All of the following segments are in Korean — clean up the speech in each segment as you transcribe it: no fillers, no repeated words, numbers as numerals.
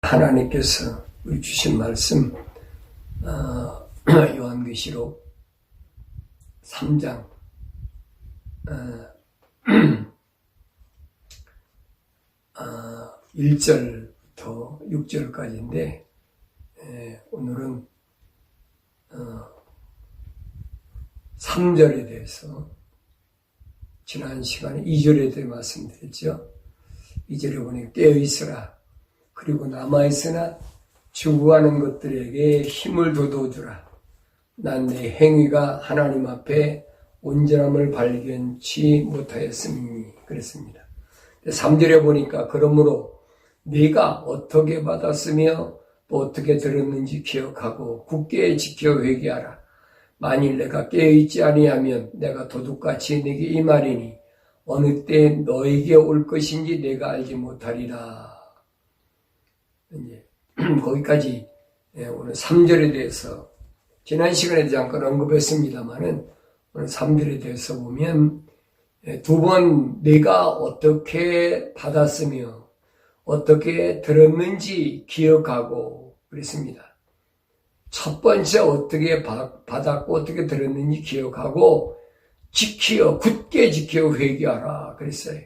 하나님께서 우리 주신 말씀 요한계시록 3장 1절부터 6절까지인데 오늘은 3절에 대해서 지난 시간에 2절에 대해 말씀드렸죠. 2절에 보니 깨어있으라. 그리고 남아있으나 죽어가는 것들에게 힘을 돋워주라. 난 내 행위가 하나님 앞에 온전함을 발견치 못하였음이니. 그랬습니다. 3절에 보니까 그러므로 네가 어떻게 받았으며 또 어떻게 들었는지 기억하고 굳게 지켜 회개하라. 만일 내가 깨어있지 아니하면 내가 도둑같이 네게 임하리니 어느 때 너에게 올 것인지 내가 알지 못하리라. 이제 거기까지 오늘 3절에 대해서 지난 시간에 잠깐 언급했습니다만은 오늘 3절에 대해서 보면 두 번 내가 어떻게 받았으며 어떻게 들었는지 기억하고 그랬습니다. 첫 번째 어떻게 받았고 어떻게 들었는지 기억하고 굳게 지켜 회개하라 그랬어요.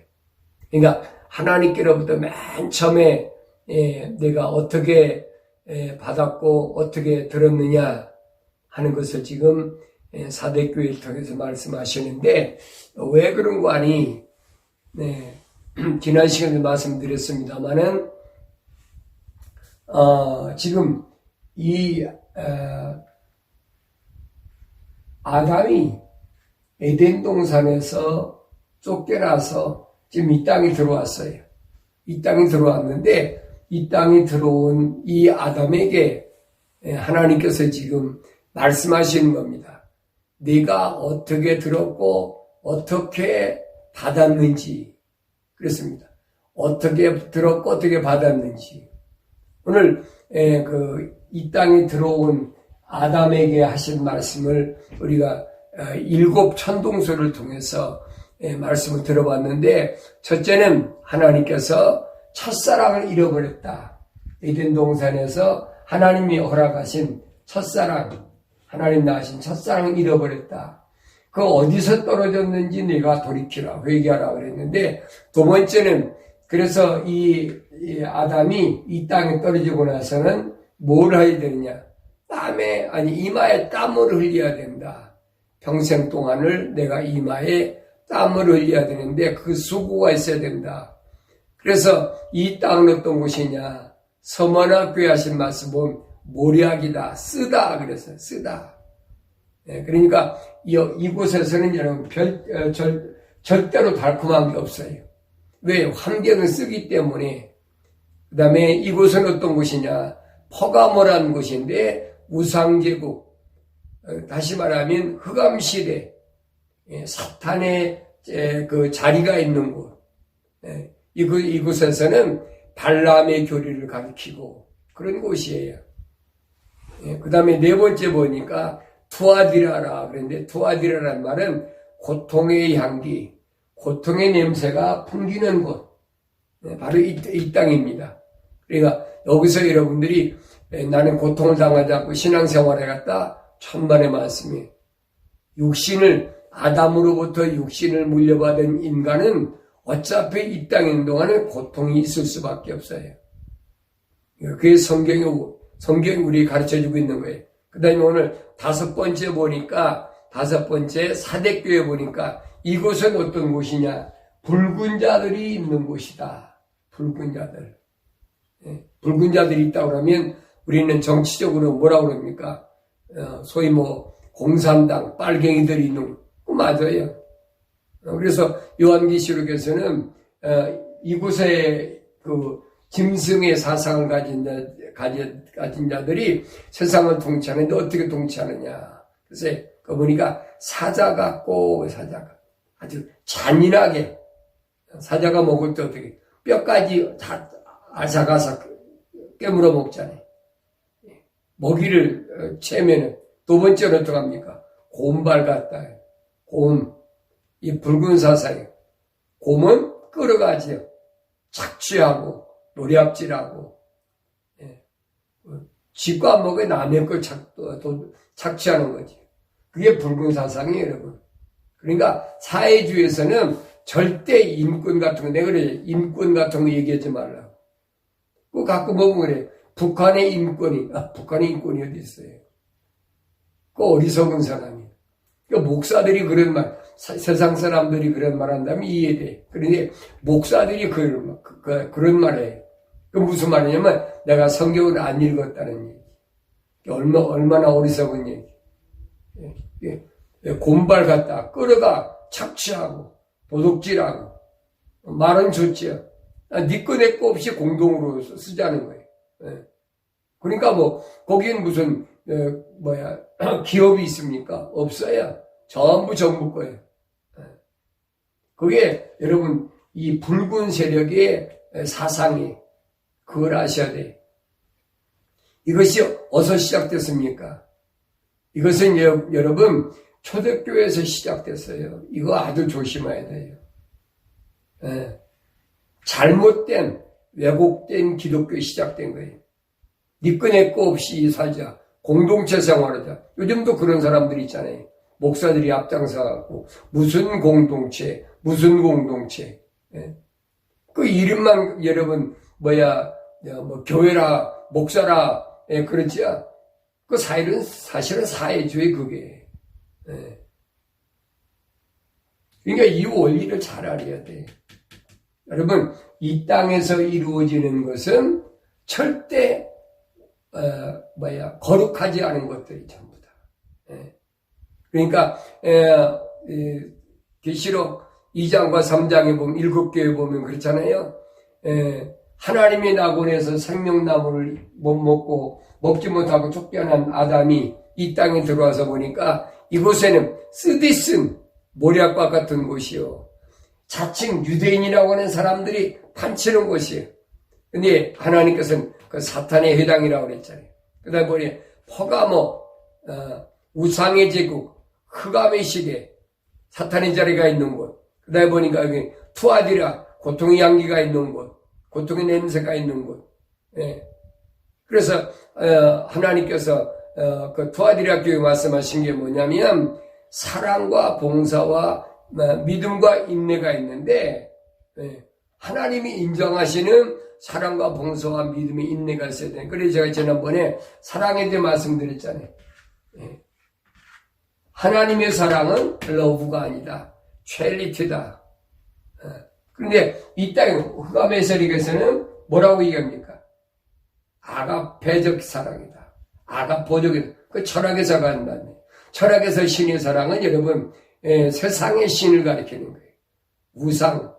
그러니까 하나님께로부터 맨 처음에 내가 어떻게 받았고 어떻게 들었느냐 하는 것을 지금 사대교회를 통해서 말씀하시는데 왜 그런 거 아니? 지난 시간에 말씀드렸습니다마는 지금 이 아담이 에덴 동산에서 쫓겨나서 지금 이 땅에 들어왔어요. 이 땅에 들어왔는데 이 땅에 들어온 이 아담에게 하나님께서 지금 말씀하시는 겁니다. 네가 어떻게 들었고 어떻게 받았는지 그랬습니다. 어떻게 들었고 어떻게 받았는지 오늘 이 땅에 들어온 아담에게 하신 말씀을 우리가 7 천동서를 통해서 말씀을 들어봤는데 첫째는 하나님께서 첫사랑을 잃어버렸다. 에덴 동산에서 하나님이 허락하신 첫사랑, 하나님 낳으신 첫사랑을 잃어버렸다. 그 어디서 떨어졌는지 네가 돌이키라, 회개하라 그랬는데 두 번째는 그래서 이 아담이 이 땅에 떨어지고 나서는 뭘 해야 되느냐? 이마에 땀을 흘려야 된다. 평생 동안을 내가 이마에 땀을 흘려야 되는데 그 수고가 있어야 된다. 그래서 이 땅은 어떤 곳이냐? 서머나 하신 말씀 보면 모략이다, 쓰다 그랬어요. 쓰다. 그러니까 이곳에서는 여러분 절대로 달콤한 게 없어요. 왜? 환경을 쓰기 때문에. 그 다음에 이곳은 어떤 곳이냐? 퍼가모라는 곳인데 우상제국, 다시 말하면 흑암시대, 사탄의 그 자리가 있는 곳. 이곳에서는 발람의 교리를 가르치고 그런 곳이에요. 그 다음에 네 번째 보니까 투아디라라 그랬는데 투아디라라는 말은 고통의 향기, 고통의 냄새가 풍기는 곳. 바로 이 땅입니다. 그러니까 여기서 여러분들이 나는 고통을 당하지 않고 신앙생활에 갔다 천만의 말씀이 아담으로부터 육신을 물려받은 인간은 어차피 이 땅에 있는 동안에 고통이 있을 수밖에 없어요. 그게 성경이 우리 가르쳐주고 있는 거예요. 그 다음에 오늘 다섯 번째 사대교회 보니까 이곳은 어떤 곳이냐? 붉은 자들이 있는 곳이다. 붉은 자들. 붉은 자들이 있다고 그러면 우리는 정치적으로 뭐라고 그럽니까? 소위 공산당, 빨갱이들이 있는 거 맞아요. 그래서 요한계시록에서는 이곳에 그 짐승의 사상을 가진 자들이 세상을 통치하는데 어떻게 통치하느냐. 그래서 보니까 사자 같고 아주 잔인하게 사자가 먹을 때 어떻게 뼈까지 다 아삭아삭 깨물어 먹잖아요. 먹이를 채면은 두 번째는 어떡합니까? 곰발 같다. 곰. 이 붉은 사상이. 곰은 끌어가지요. 착취하고, 노략질하고, 지가 안 먹어 남의 걸 착취하는 거지. 그게 붉은 사상이에요, 여러분. 그러니까 사회주의에서는 절대 인권 같은 거, 내가 그래, 인권 같은 거 얘기하지 말라. 그 가끔 보면 그래. 북한의 인권이 어디 있어요? 그 어리석은 사람이. 그 목사들이 그런 말, 세상 사람들이 그런 말 한다면 이해돼. 그런데 목사들이 그런 말 해요. 그 무슨 말이냐면 내가 성경을 안 읽었다는 얘기. 얼마나 어리석은 얘기. 곰발 갖다 끌어가 착취하고 도둑질하고 말은 좋지요. 네 거 내 거 없이 공동으로 쓰자는 거예요. 그러니까 뭐 거기엔 무슨 기업이 있습니까? 없어요. 전부 정부 거예요. 그게 여러분 이 붉은 세력의 사상이 그걸 아셔야 돼요. 이것이 어디서 시작됐습니까? 이것은 여러분 초대교회에서 시작됐어요. 이거 아주 조심해야 돼요. 잘못된 왜곡된 기독교에 시작된 거예요. 네 거 내 거 없이 살자. 공동체 생활하자. 요즘도 그런 사람들이 있잖아요. 목사들이 앞장서갖고 무슨 공동체. 그 이름만 여러분 교회라 목사라 그렇지요. 그 사실은 사회주의 그게. 그러니까 이 원리를 잘 알아야 돼. 여러분 이 땅에서 이루어지는 것은 절대 거룩하지 않은 것들이 전부 다. 그러니까 계시록 2장과 3장에 보면 7교에 보면 그렇잖아요. 하나님의 낙원에서 생명나무를 못 먹고 먹지 못하고 쫓겨난 아담이 이 땅에 들어와서 보니까 이곳에는 쓰디쓴 모략과 같은 곳이요. 자칭 유대인이라고 하는 사람들이 판치는 곳이에요. 근데 하나님께서는 그 사탄의 회당이라고 그랬잖아요. 그 다음에 보니 퍼가모, 우상의 제국, 흑암의 시대, 사탄의 자리가 있는 곳. 그 다음에 보니까 여기 투아디라, 고통의 향기가 있는 곳, 고통의 냄새가 있는 곳. 그래서 하나님께서 그 투아디라 교회 말씀하신 게 뭐냐면 사랑과 봉사와 믿음과 인내가 있는데 하나님이 인정하시는 사랑과 봉사와 믿음의 인내가 있어야 돼요. 그래서 제가 지난번에 사랑에 대해 말씀드렸잖아요. 하나님의 사랑은 러브가 아니다. 첼리티다. 그런데 이 땅에 흑암의 세력에서는 뭐라고 얘기합니까? 아가페적 사랑이다. 아가포적이다. 그 철학에서 간다네. 철학에서 신의 사랑은 여러분 세상의 신을 가리키는 거예요. 우상,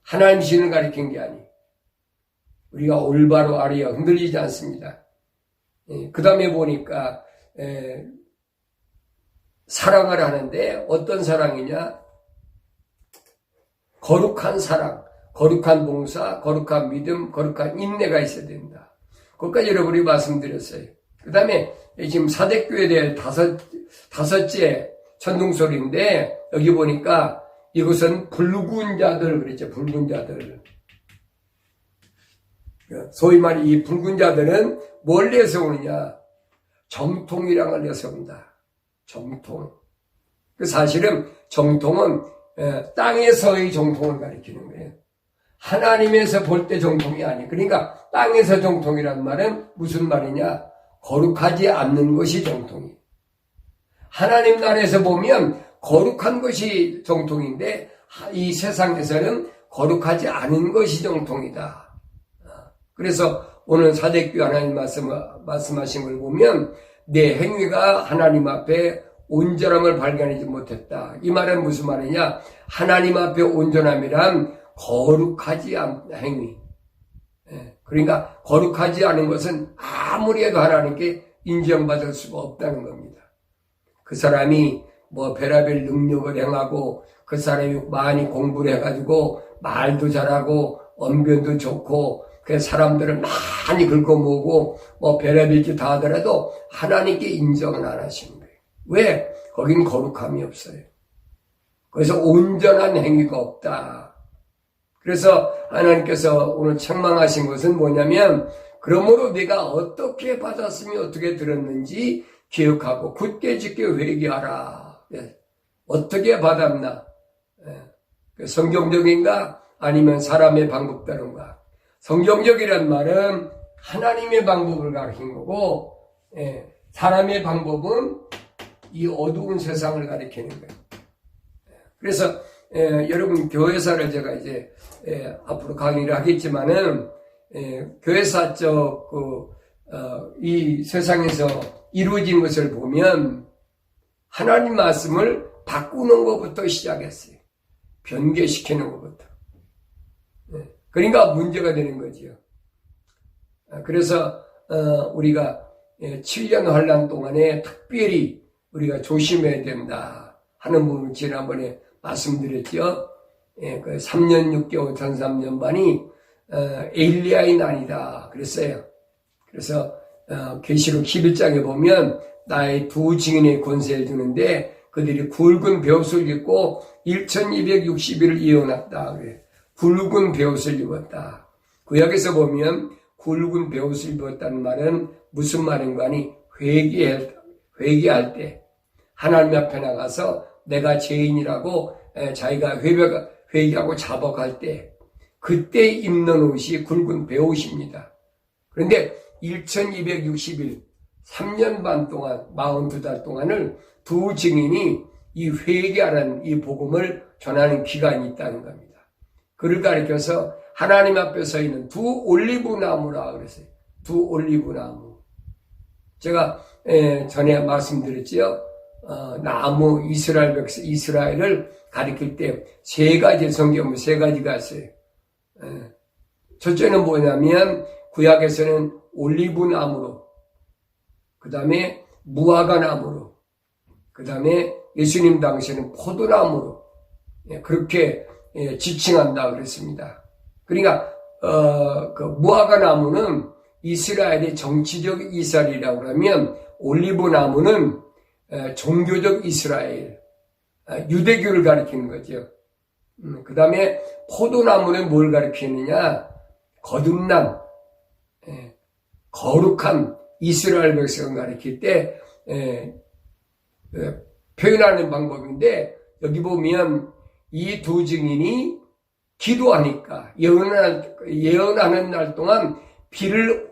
하나님 신을 가리킨 게 아니에요. 우리가 올바로 알아야 흔들리지 않습니다. 그 다음에 보니까 사랑을 하는데 어떤 사랑이냐? 거룩한 사랑, 거룩한 봉사, 거룩한 믿음, 거룩한 인내가 있어야 된다. 그것까지 여러분이 말씀드렸어요. 그 다음에 지금 사대교회에 대한 다섯째 천둥소리인데 여기 보니까 이것은 붉은 자들 그랬죠. 붉은 자들. 소위 말해 이 붉은 자들은 뭘 내세우느냐? 정통이랑을 내세운다. 정통. 그 사실은 정통은 땅에서의 정통을 가리키는 거예요. 하나님에서 볼 때 정통이 아니에요. 그러니까 땅에서 정통이란 말은 무슨 말이냐? 거룩하지 않는 것이 정통이에요. 하나님 나라에서 보면 거룩한 것이 정통인데 이 세상에서는 거룩하지 않은 것이 정통이다. 그래서 오늘 사대교회 하나님 말씀하신 걸 보면 내 행위가 하나님 앞에 온전함을 발견하지 못했다. 이 말은 무슨 말이냐? 하나님 앞에 온전함이란 거룩하지 않은 행위. 그러니까 거룩하지 않은 것은 아무리 해도 하나님께 인정받을 수가 없다는 겁니다. 그 사람이 별의별 능력을 행하고 그 사람이 많이 공부를 해가지고 말도 잘하고 언변도 좋고 그 사람들을 많이 긁어 모으고 별의별 짓 다 하더라도 하나님께 인정은 안 하시는 거예요. 왜? 거긴 거룩함이 없어요. 그래서 온전한 행위가 없다. 그래서 하나님께서 오늘 책망하신 것은 뭐냐면 그러므로 내가 어떻게 받았으며 어떻게 들었는지 기억하고 굳게 지켜 회개하라. 어떻게 받았나? 성경적인가? 아니면 사람의 방법대로인가? 성경적이란 말은 하나님의 방법을 가리킨 거고, 사람의 방법은 이 어두운 세상을 가리키는 거예요. 그래서 여러분 교회사를 제가 이제 앞으로 강의를 하겠지만은 교회사적 이 세상에서 이루어진 것을 보면 하나님 말씀을 바꾸는 것부터 시작했어요. 변개시키는 것부터. 그러니까 문제가 되는 거지요. 그래서 우리가 7년 환란 동안에 특별히 우리가 조심해야 된다 하는 부분을 지난번에 말씀드렸죠. 그 3년 6개월 전 3년 반이 엘리야의 난이다 그랬어요. 그래서 계시록 11장에 보면 나의 두 증인의 권세를 주는데 그들이 굵은 베옷을 입고 1260일을 예언했다. 그래. 굵은 베옷을 입었다. 구약에서 보면 굵은 베옷을 입었다는 말은 무슨 말인가 하니 회개할 때 하나님 앞에 나가서 내가 죄인이라고 자기가 회개하고 자복할 때 그때 입는 옷이 굵은 베옷입니다. 그런데 1260일 3년 반 동안 42달 동안을 두 증인이 이 회개하는 이 복음을 전하는 기간이 있다는 겁니다. 그를 가리켜서 하나님 앞에 서 있는 두 올리브 나무라 그랬어요. 두 올리브 나무. 제가 전에 말씀드렸지요. 나무 이스라엘을 가리킬 때 세 가지 성경은 세 가지가 있어요. 첫째는 뭐냐면 구약에서는 올리브 나무로, 그 다음에 무화과 나무로, 그 다음에 예수님 당시에는 포도나무로 그렇게 지칭한다 그랬습니다. 그러니까 그 무화과 나무는 이스라엘의 정치적 이스라엘이라고 하면 올리브 나무는 종교적 이스라엘, 유대교를 가리키는 거죠. 그 다음에 포도나무는 뭘 가리키느냐? 거듭난, 거룩한 이스라엘 백성을 가리킬 때 표현하는 방법인데 여기 보면 이 두 증인이 기도하니까 예언하는 날 동안 비를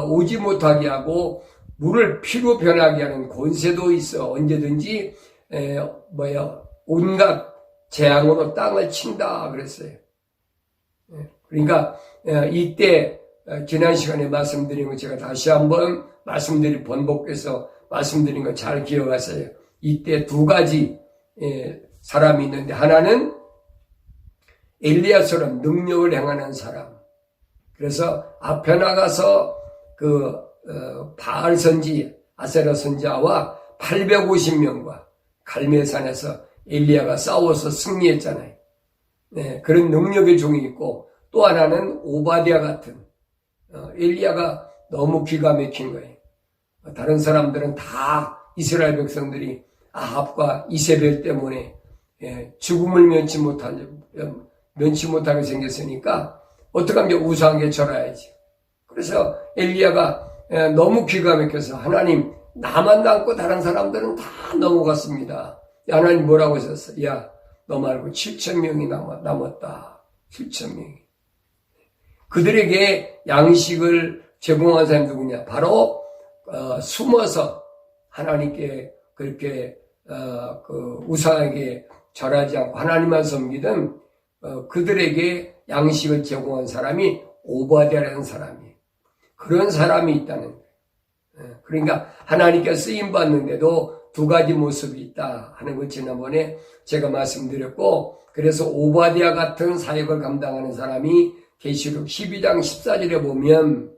오지 못하게 하고 물을 피로 변하게 하는 권세도 있어. 언제든지 온갖 재앙으로 땅을 친다 그랬어요. 그러니까 이때 지난 시간에 말씀드린 거 제가 다시 한번 번복해서 말씀드린 거 잘 기억하세요. 이때 두 가지 사람이 있는데 하나는 엘리야처럼 능력을 행하는 사람. 그래서 앞에 나가서 바알 선지, 아세라 선지자와 850명과 갈멜산에서 엘리야가 싸워서 승리했잖아요. 그런 능력의 종이 있고 또 하나는 오바댜 같은 엘리야가 너무 기가 막힌 거예요. 다른 사람들은 다 이스라엘 백성들이 아합과 이세벨 때문에 죽음을 면치 못하게 생겼으니까 어떡하면 우상에 절해야지. 그래서 엘리야가 너무 기가 막혀서 하나님 나만 남고 다른 사람들은 다 넘어갔습니다. 하나님 뭐라고 하셨어? 야, 너 말고 7,000명이 남았다. 7,000명이. 그들에게 양식을 제공한 사람이 누구냐? 바로 숨어서 하나님께 그렇게 우상에게 절하지 않고 하나님만 섬기던 그들에게 양식을 제공한 사람이 오바댜라는 사람이에요. 그런 사람이 있다는 거예요. 그러니까 하나님께 쓰임받는데도 두 가지 모습이 있다 하는 걸 지난번에 제가 말씀드렸고, 그래서 오바댜 같은 사역을 감당하는 사람이 계시록 12장 14절에 보면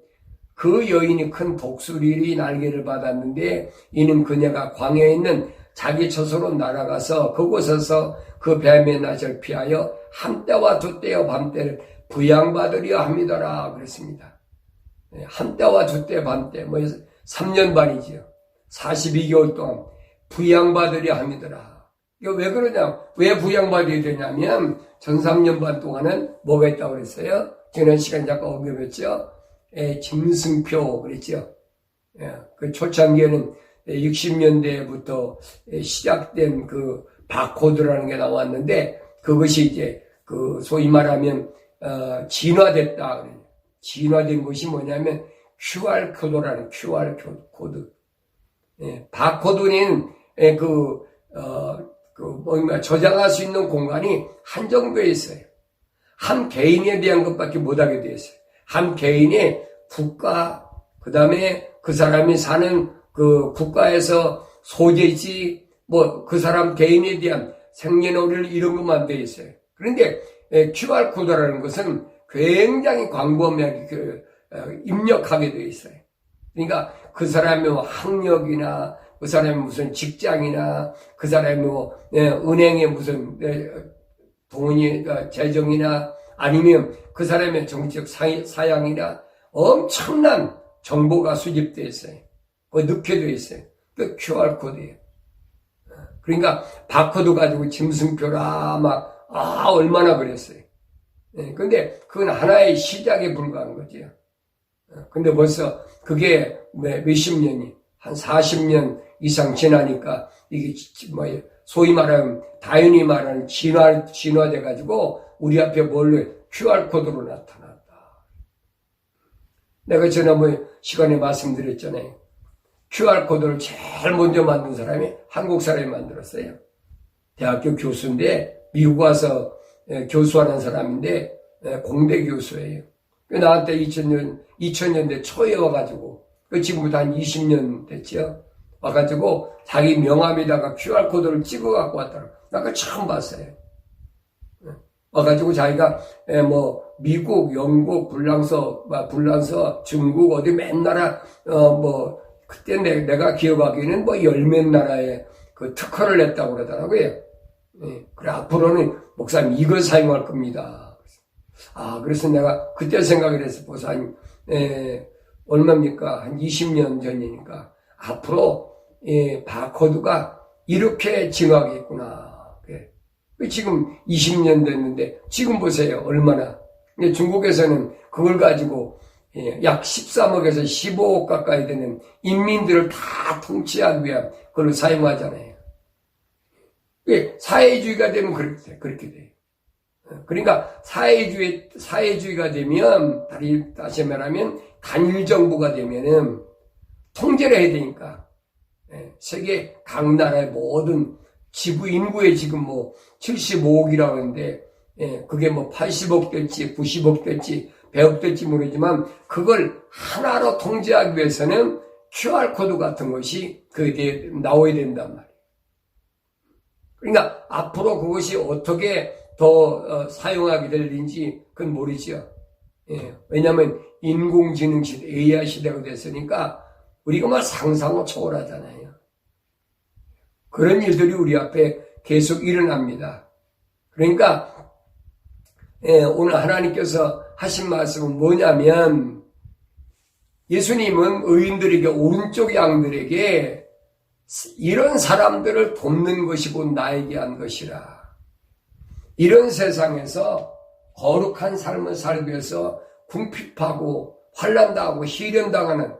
그 여인이 큰 독수리의 날개를 받았는데 이는 그녀가 광야에 있는 자기 처소로 날아가서 그곳에서 그 뱀의 낯을 피하여 한때와 두때와 밤때를 부양받으려 함이더라 그랬습니다. 한때와 두때 밤때 3년 반이지요. 42개월 동안 부양받으려 함이더라. 이거 왜 그러냐? 왜 부양받아야 되냐면 전 3년 반 동안은 뭐가 있다고 그랬어요? 지난 시간 잠깐 언급했죠. 짐승표 그랬죠. 그 초창기에는 60년대부터 시작된 그 바코드라는 게 나왔는데 그것이 이제 그 소위 말하면 진화됐다. 진화된 것이 뭐냐면 QR 코드라는 QR 코드. 바코드는 저장할 수 있는 공간이 한정되어 있어요. 한 개인에 대한 것밖에 못하게 되어 있어요. 한 개인의 국가, 그 다음에 그 사람이 사는 그 국가에서 소재지, 그 사람 개인에 대한 생년월일 이런 것만 되어 있어요. 그런데 QR코드라는 것은 굉장히 광범위하게 입력하게 되어 있어요. 그러니까 그 사람의 학력이나 그 사람의 무슨 직장이나 그 사람의 은행의 무슨 돈이 재정이나 아니면 그 사람의 정치적 사양이나 엄청난 정보가 수집되어 있어요. 넣게 되어 있어요. 그 QR코드예요. 그러니까 바코드 가지고 짐승표라 얼마나 그랬어요. 근데 그건 하나의 시작에 불과한 거죠. 근데 벌써 그게 몇십 년이 한 40년 이상 지나니까 이게 소위 말하면 다윤이 말하는 진화돼 가지고 우리 앞에 뭘로 QR코드로 나타났다. 내가 지난번에 시간에 말씀드렸잖아요. QR코드를 제일 먼저 만든 사람이 한국 사람이 만들었어요. 대학교 교수인데 미국 와서 교수하는 사람인데 공대 교수예요. 나한테 2000년대 초에 와가지고 지금부터 한 20년 됐죠. 와가지고 자기 명함에다가 QR코드를 찍어갖고 왔더라고. 나 그거 처음 봤어요. 와가지고 자기가 미국, 영국, 불란서, 중국 어디 맨 나라 그때 내가 기억하기에는 열 몇 나라에 그 특허를 냈다고 그러더라고요. 그래 앞으로는 목사님 이걸 사용할 겁니다. 그래서 내가 그때 생각을 했어. 벌써 얼마입니까? 한 20년 전이니까 앞으로 바코드가 이렇게 진화하겠구나. 지금 20년 됐는데 지금 보세요. 얼마나. 중국에서는 그걸 가지고 약 13억에서 15억 가까이 되는 인민들을 다 통치하기 위한 그걸 사용하잖아요. 사회주의가 되면 그렇게 돼요. 그러니까 사회주의가 되면 다시 말하면 단일 정부가 되면은 통제를 해야 되니까 세계 각 나라의 모든 지구 인구의 지금 75억이라고 하는데 그게 80억 될지 90억 될지 100억 될지 모르지만 그걸 하나로 통제하기 위해서는 QR코드 같은 것이 그게 나와야 된단 말이에요. 그러니까 앞으로 그것이 어떻게 더 사용하게 될지 그건 모르죠. 왜냐하면 인공지능 시대, AI 시대가 됐으니까 우리가 상상을 초월하잖아요. 그런 일들이 우리 앞에 계속 일어납니다. 그러니까 오늘 하나님께서 하신 말씀은 뭐냐면 예수님은 의인들에게 오른쪽 양들에게 이런 사람들을 돕는 것이 곧 나에게 한 것이라. 이런 세상에서 거룩한 삶을 살기 위해서 궁핍하고 환난당하고 시련당하는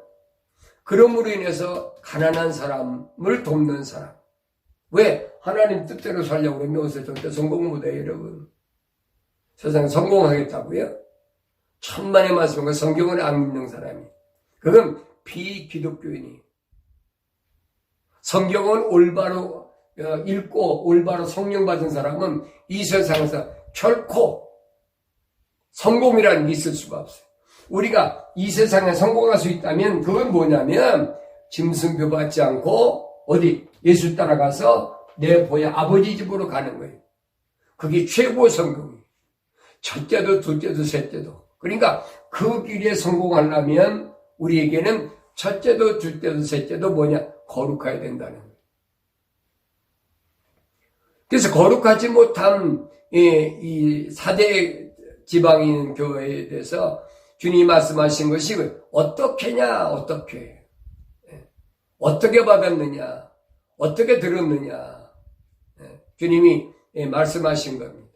그럼으로 인해서 가난한 사람을 돕는 사람. 왜? 하나님 뜻대로 살려고 그러면 어서 절대 성공 못해요, 여러분. 세상에 성공하겠다고요? 천만의 말씀과 성경을 안 믿는 사람이. 그건 비기독교인이. 성경을 올바로 읽고 올바로 성령 받은 사람은 이 세상에서 결코 성공이라는 게 있을 수가 없어요. 우리가 이 세상에 성공할 수 있다면 그건 뭐냐면 짐승표 받지 않고 어디 예수 따라가서 내 보야 아버지 집으로 가는 거예요. 그게 최고의 성공이에요. 첫째도 둘째도 셋째도. 그러니까 그 길에 성공하려면 우리에게는 첫째도 둘째도 셋째도 뭐냐? 거룩해야 된다는 거예요. 그래서 거룩하지 못한 이 사대 지방에 있는 교회에 대해서 주님이 말씀하신 것이 어떻게냐, 어떻게 받았느냐, 어떻게 들었느냐, 주님이 말씀하신 겁니다.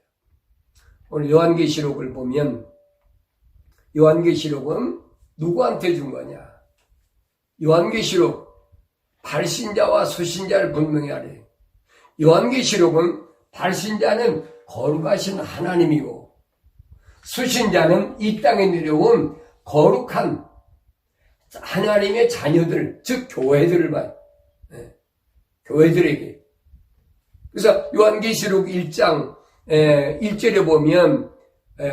오늘 요한계시록을 보면 요한계시록은 누구한테 준 거냐? 요한계시록 발신자와 수신자를 분명히 하래. 요한계시록은 발신자는 거룩하신 하나님이고 수신자는 이 땅에 내려온 거룩한 하나님의 자녀들, 즉 교회들을 봐요. 교회들에게. 그래서 요한계시록 1장 1절에 보면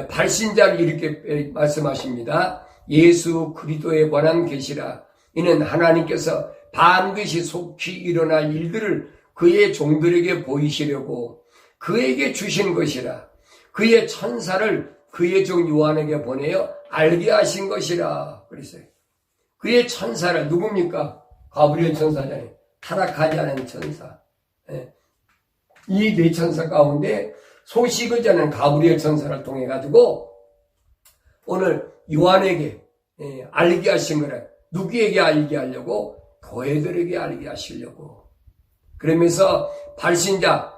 발신자를 이렇게 말씀하십니다. 예수 그리스도에 관한 계시라. 이는 하나님께서 반드시 속히 일어날 일들을 그의 종들에게 보이시려고 그에게 주신 것이라. 그의 천사를 그의 종 요한에게 보내어 알게 하신 것이라. 그랬어요. 그의 천사를 누굽니까? 가브리엘 천사잖아요. 타락하지 않은 천사. 이 네 천사 가운데 소식을 전하는 가브리엘 천사를 통해 가지고 오늘 요한에게 알게 하신 거라. 누구에게 알게 하려고? 교회들에게 알게 하시려고. 그러면서 발신자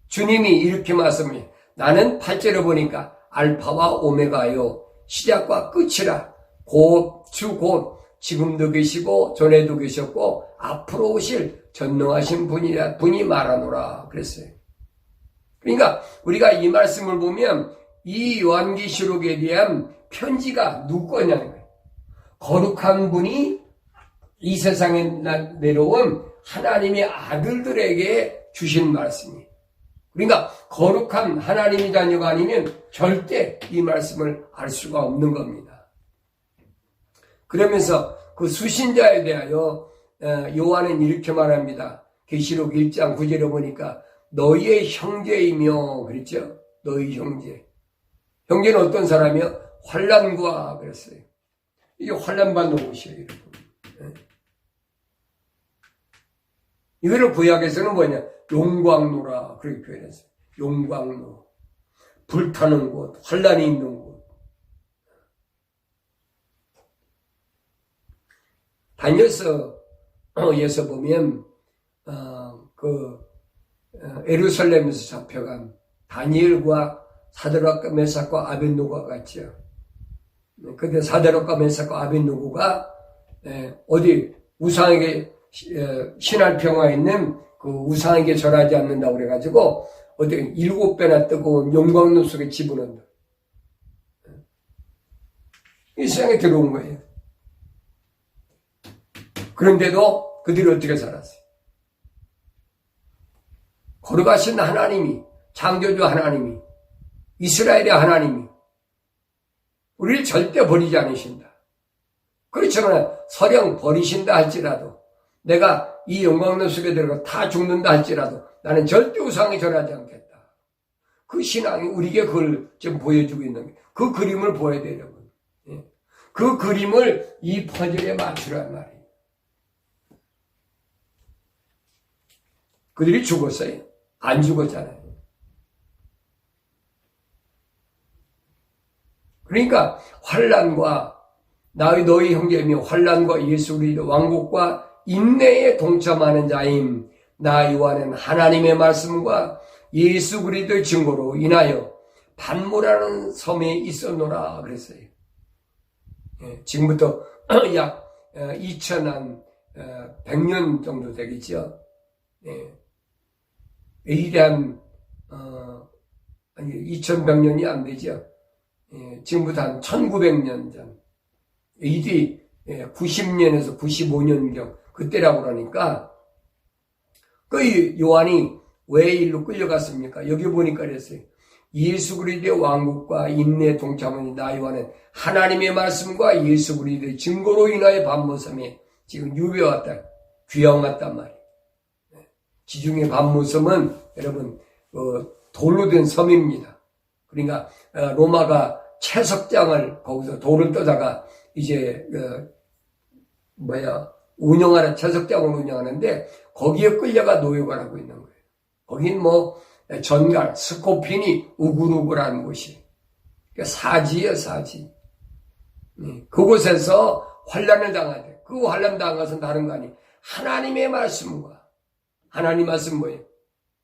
주님이 이렇게 말씀해. 나는 8절에 보니까 알파와 오메가요 시작과 끝이라. 곧 지금도 계시고 전에도 계셨고 앞으로 오실 전능하신 분이 말하노라 그랬어요. 그러니까 우리가 이 말씀을 보면 이 요한계시록에 대한 편지가 누구 거냐는 거예요. 거룩한 분이 이 세상에 내려온 하나님의 아들들에게 주신 말씀이에요. 그러니까 거룩한 하나님의 자녀가 아니면 절대 이 말씀을 알 수가 없는 겁니다. 그러면서 그 수신자에 대하여 요한은 이렇게 말합니다. 계시록 1장 9절에 보니까 너희의 형제이며 그랬죠? 너희 형제. 형제는 어떤 사람이요? 환난과 그랬어요. 이게 환난받는 옷이에요. 여러분. 이거를 구약에서는 뭐냐? 용광로라 그렇게 표현했어요. 용광로. 불타는 곳, 환난이 있는 곳. 다니엘서에서 보면 예루살렘에서 잡혀간 다니엘과 사드락과 메삭과 아벳노고가 같죠. 그때 사드락과 메삭과 아벳노고가 어디 우상에게 신할평화에 있는 그 우상에게 절하지 않는다고 그래가지고 어디 7배나 뜨거운 용광로 속에 집어넣는다. 이 세상에 들어온 거예요. 그런데도 그들이 어떻게 살았어요? 거룩하신 하나님이, 창조주 하나님이, 이스라엘의 하나님이 우리를 절대 버리지 않으신다. 그렇지만 설령 버리신다 할지라도 내가 이 영광로 속에 들어가 다 죽는다 할지라도 나는 절대 우상에 절하지 않겠다. 그 신앙이 우리에게 그걸 지금 보여주고 있는 거예요. 그 그림을 보여야 돼요, 여러분. 그 그림을 이 퍼즐에 맞추란 말이에요. 그들이 죽었어요? 안 죽었잖아요. 그러니까 환난과 너희 형제이며 환난과 예수 그리스도 왕국과 인내에 동참하는 자임 나 요한은 하나님의 말씀과 예수 그리스도의 증거로 인하여 반모라는 섬에 있었노라 그랬어요. 지금부터 약 2100년 정도 되겠죠. AD 2100년이 안 되죠. 지금부터 한 1900년 전 AD 90년에서 95년경 그때라고 그러니까 그 요한이 왜 일로 끌려갔습니까? 여기 보니까 그랬어요. 예수 그리스도의 왕국과 인내에 동참하는 나 요한은 하나님의 말씀과 예수 그리스도의 증거로 인하여 반모섬에 지금 유배왔다 귀양 왔단 말이에요. 지중해 반모섬은 여러분 돌로 된 섬입니다. 그러니까 로마가 채석장을 거기서 돌을 떠다가 이제 운영하는 채석장을 운영하는데 거기에 끌려가 노역을 하고 있는 거예요. 거긴 전갈, 스코핀이 우글우글한 곳이 사지예요, 사지. 그곳에서 환난을 당하대. 그 환난 당한 것은 다른 거 아니에요. 하나님의 말씀과 하나님 말씀 뭐예요?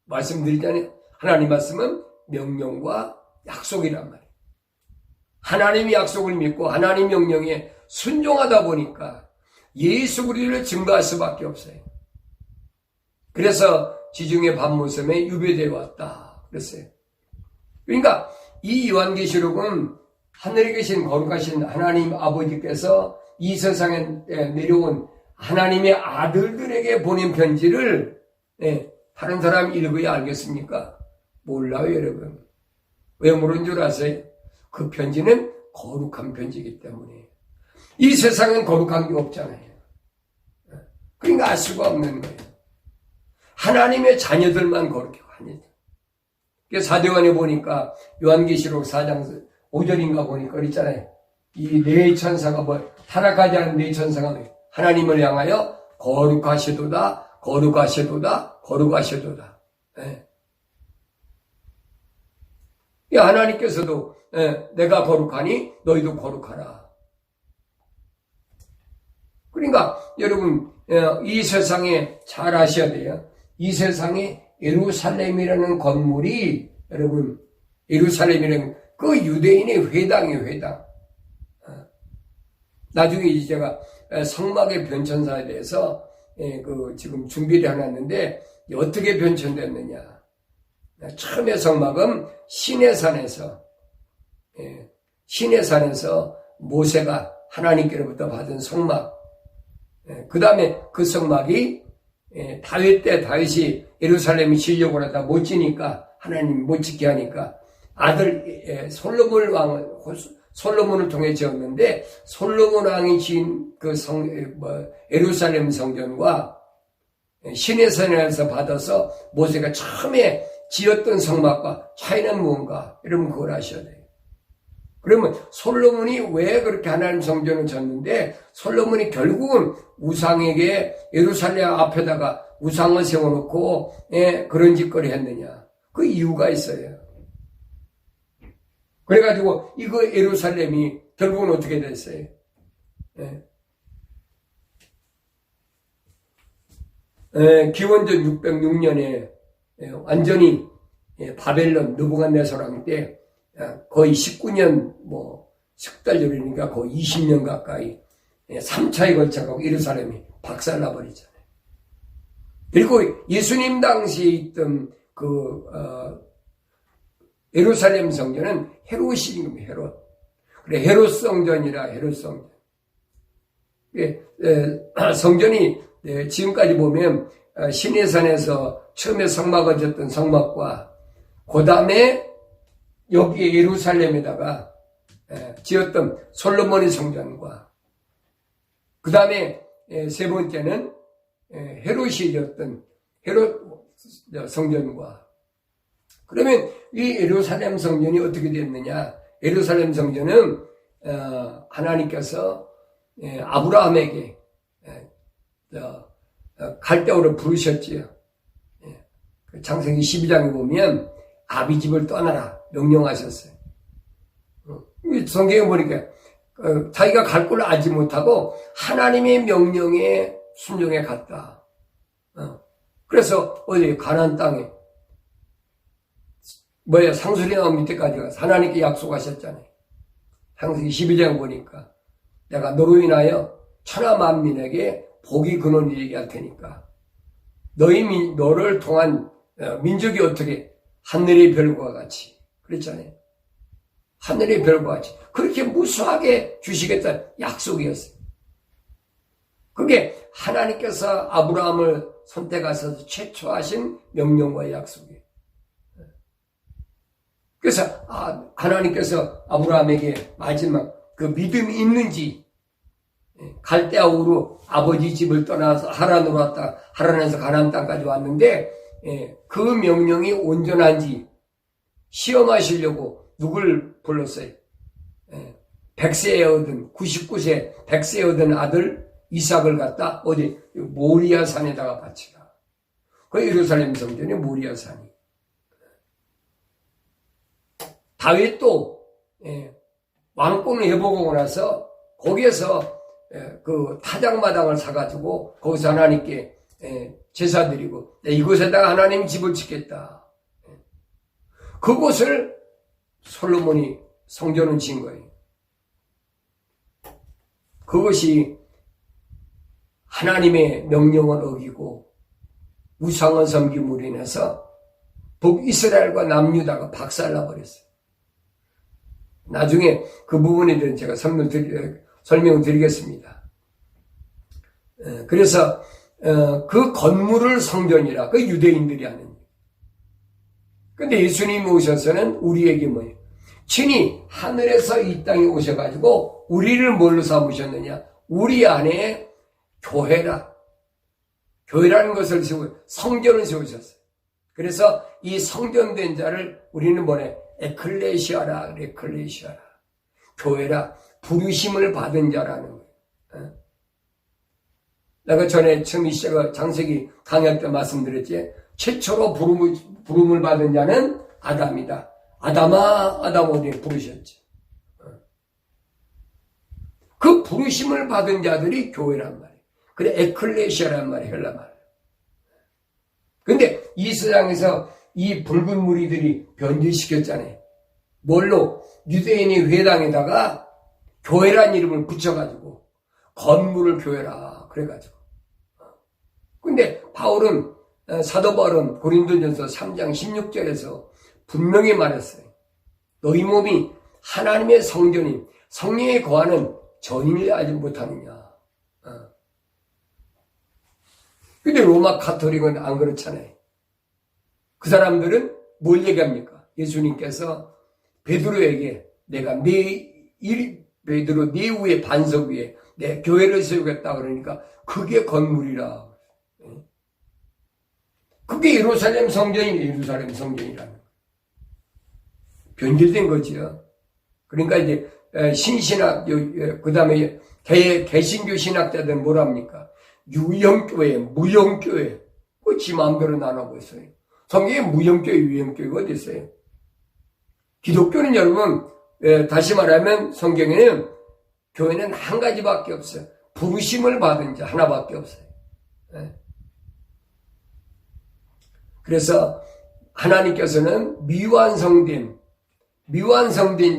말씀드리잖아요. 하나님 말씀은 명령과 약속이란 말이에요. 하나님의 약속을 믿고 하나님 명령에 순종하다 보니까 예수 그리스도를 증거할 수밖에 없어요. 그래서 지중해 밤모섬에 유배되어 왔다 그랬어요. 그러니까 이 요한계시록은 하늘에 계신 거룩하신 하나님 아버지께서 이 세상에 내려온 하나님의 아들들에게 보낸 편지를 다른 사람 읽어야 알겠습니까? 몰라요, 여러분. 왜 모르는 줄 아세요? 그 편지는 거룩한 편지이기 때문에. 이 세상은 거룩한 게 없잖아요. 그러니까 알 수가 없는 거예요. 하나님의 자녀들만 거룩해요. 사도행전에 보니까 요한계시록 4장 5절인가 보니까 그랬잖아요. 이 네 천사가 타락하지 않은 네 천사가 하나님을 향하여 거룩하시도다, 거룩하시도다, 거룩하시도다. 하나님께서도 내가 거룩하니 너희도 거룩하라. 그러니까 여러분 이 세상에 잘 아셔야 돼요. 이 세상에 예루살렘이라는 건물이 여러분 예루살렘이라는 그 유대인의 회당이에요. 회당. 나중에 이제 제가 성막의 변천사에 대해서 지금 준비를 해놨는데 어떻게 변천됐느냐. 처음에 성막은 시내산에서 모세가 하나님께로부터 받은 성막. 그 다음에 그 성막이 다윗 때 다윗이 예루살렘이 지려고 하다 못 지니까 하나님 못 지게 하니까 아들 솔로몬을 통해 지었는데 솔로몬 왕이 지은 그 예루살렘 성전과 시내산에서 받아서 모세가 처음에 지었던 성막과 차이는 뭔가 여러분 그걸 아셔야 돼요. 그러면 솔로몬이 왜 그렇게 하나님 성전을 졌는데 솔로몬이 결국은 우상에게 예루살렘 앞에다가 우상을 세워놓고 그런 짓거리 했느냐. 그 이유가 있어요. 그래가지고 이거 예루살렘이 결국은 어떻게 됐어요? 기원전 606년에 완전히 바벨론 느부갓네살 왕 때 거의 19년 석 달 전이니까 거의 20년 가까이 3차에 걸쳐가고 예루살렘이 박살나버리잖아요. 그리고 예수님 당시에 있던 예루살렘 성전은 헤롯이 헤롯. 그래 헤롯 성전이라 헤롯 성전. 성전이 지금까지 보면 시내산에서 처음에 성막을 졌던 성막과 그 다음에 여기 예루살렘에다가 지었던 솔로몬의 성전과 그 다음에 세 번째는 헤롯이 지었던 헤롯 성전과 그러면 이 예루살렘 성전이 어떻게 됐느냐? 예루살렘 성전은 하나님께서 아브라함에게 갈대아우를 부르셨지요. 창세기 12장에 보면 아비집을 떠나라 명령하셨어요. 성경에 보니까 자기가 갈 걸 알지 못하고 하나님의 명령에 순종해 갔다. 그래서 어디 가나안 땅에 상수리 나무 밑에까지 가서 하나님께 약속하셨잖아요. 창세기 12장 보니까 내가 너로 인하여 천하 만민에게 복이 근원이 되게 할 테니까 너를 통한 민족이 어떻게 하늘의 별과 같이 그랬잖아요. 하늘의 별과 같이 그렇게 무수하게 주시겠다는 약속이었어요. 그게 하나님께서 아브라함을 선택하셔서 최초 하신 명령과 약속이에요. 그래서 하나님께서 아브라함에게 마지막 그 믿음이 있는지 갈대아우로 아버지 집을 떠나서 하란으로 왔다 하란에서 가나안 땅까지 왔는데 그 명령이 온전한지 시험하시려고 누굴 불렀어요? 100세에 얻은 99세 100세에 얻은 아들 이삭을 갖다 어디 모리아 산에다가 바치라. 그 예루살렘 성전이 모리아 산이. 다윗도 왕권을 회복하고 나서 거기에서 그 타작마당을 사가지고 거기서 하나님께 제사 드리고 이곳에다가 하나님 집을 짓겠다. 그곳을 솔로몬이 성전을 지은 거예요. 그것이 하나님의 명령을 어기고 우상을 섬김으로 인해서 북이스라엘과 남유다가 박살나버렸어요. 나중에 그 부분에 대해서 제가 설명을 드리겠습니다. 그래서 그 건물을 성전이라, 그 유대인들이 하는. 근데 예수님이 오셔서는 우리에게 뭐예요? 친히 하늘에서 이 땅에 오셔가지고 우리를 뭘로 삼으셨느냐? 우리 안에 교회라. 교회라는 것을 세우고 성전을 세우셨어요. 그래서 이 성전된 자를 우리는 뭐래? 에클레시아라, 에클레시아라. 교회라. 부르심을 받은 자라는 거예요. 내가 전에 처음 시작 장세기 강연 때 말씀드렸지. 최초로 부름을 받은 자는 아담이다. 아담아, 아담 어디에 부르셨지. 그 부르심을 받은 자들이 교회란 말이에요. 그래, 에클레시아란 말이에요, 헬라 말. 근데 이 세상에서 이 붉은 무리들이 변질시켰잖아요. 뭘로? 유대인이 회당에다가 교회란 이름을 붙여가지고 건물을 교회라 그래가지고. 근데 바울은, 사도 바울은 고린도전서 3장 16절에서 분명히 말했어요. 너희 몸이 하나님의 성전인 성령에 거하는 전인을 알지 못하느냐. 근데 로마 가톨릭은 안 그렇잖아요. 그 사람들은 뭘 얘기합니까? 예수님께서 베드로에게 내가 베드로 네 위에 반석 위에 내 교회를 세우겠다 그러니까 그게 건물이라. 그게 예루살렘 성전이네, 예루살렘 성전이라는 거. 변질된 거지요. 그러니까 이제 신신학, 그 다음에 개신교 신학자들은 뭐랍니까? 유형교회, 무형교회, 지 마음대로 나눠고 있어요. 성경에 무형교회, 유형교회가 어디 있어요? 기독교는 여러분, 다시 말하면 성경에는 교회는 한 가지밖에 없어요. 부르심을 받은 자 하나밖에 없어요. 그래서 하나님께서는 미완성된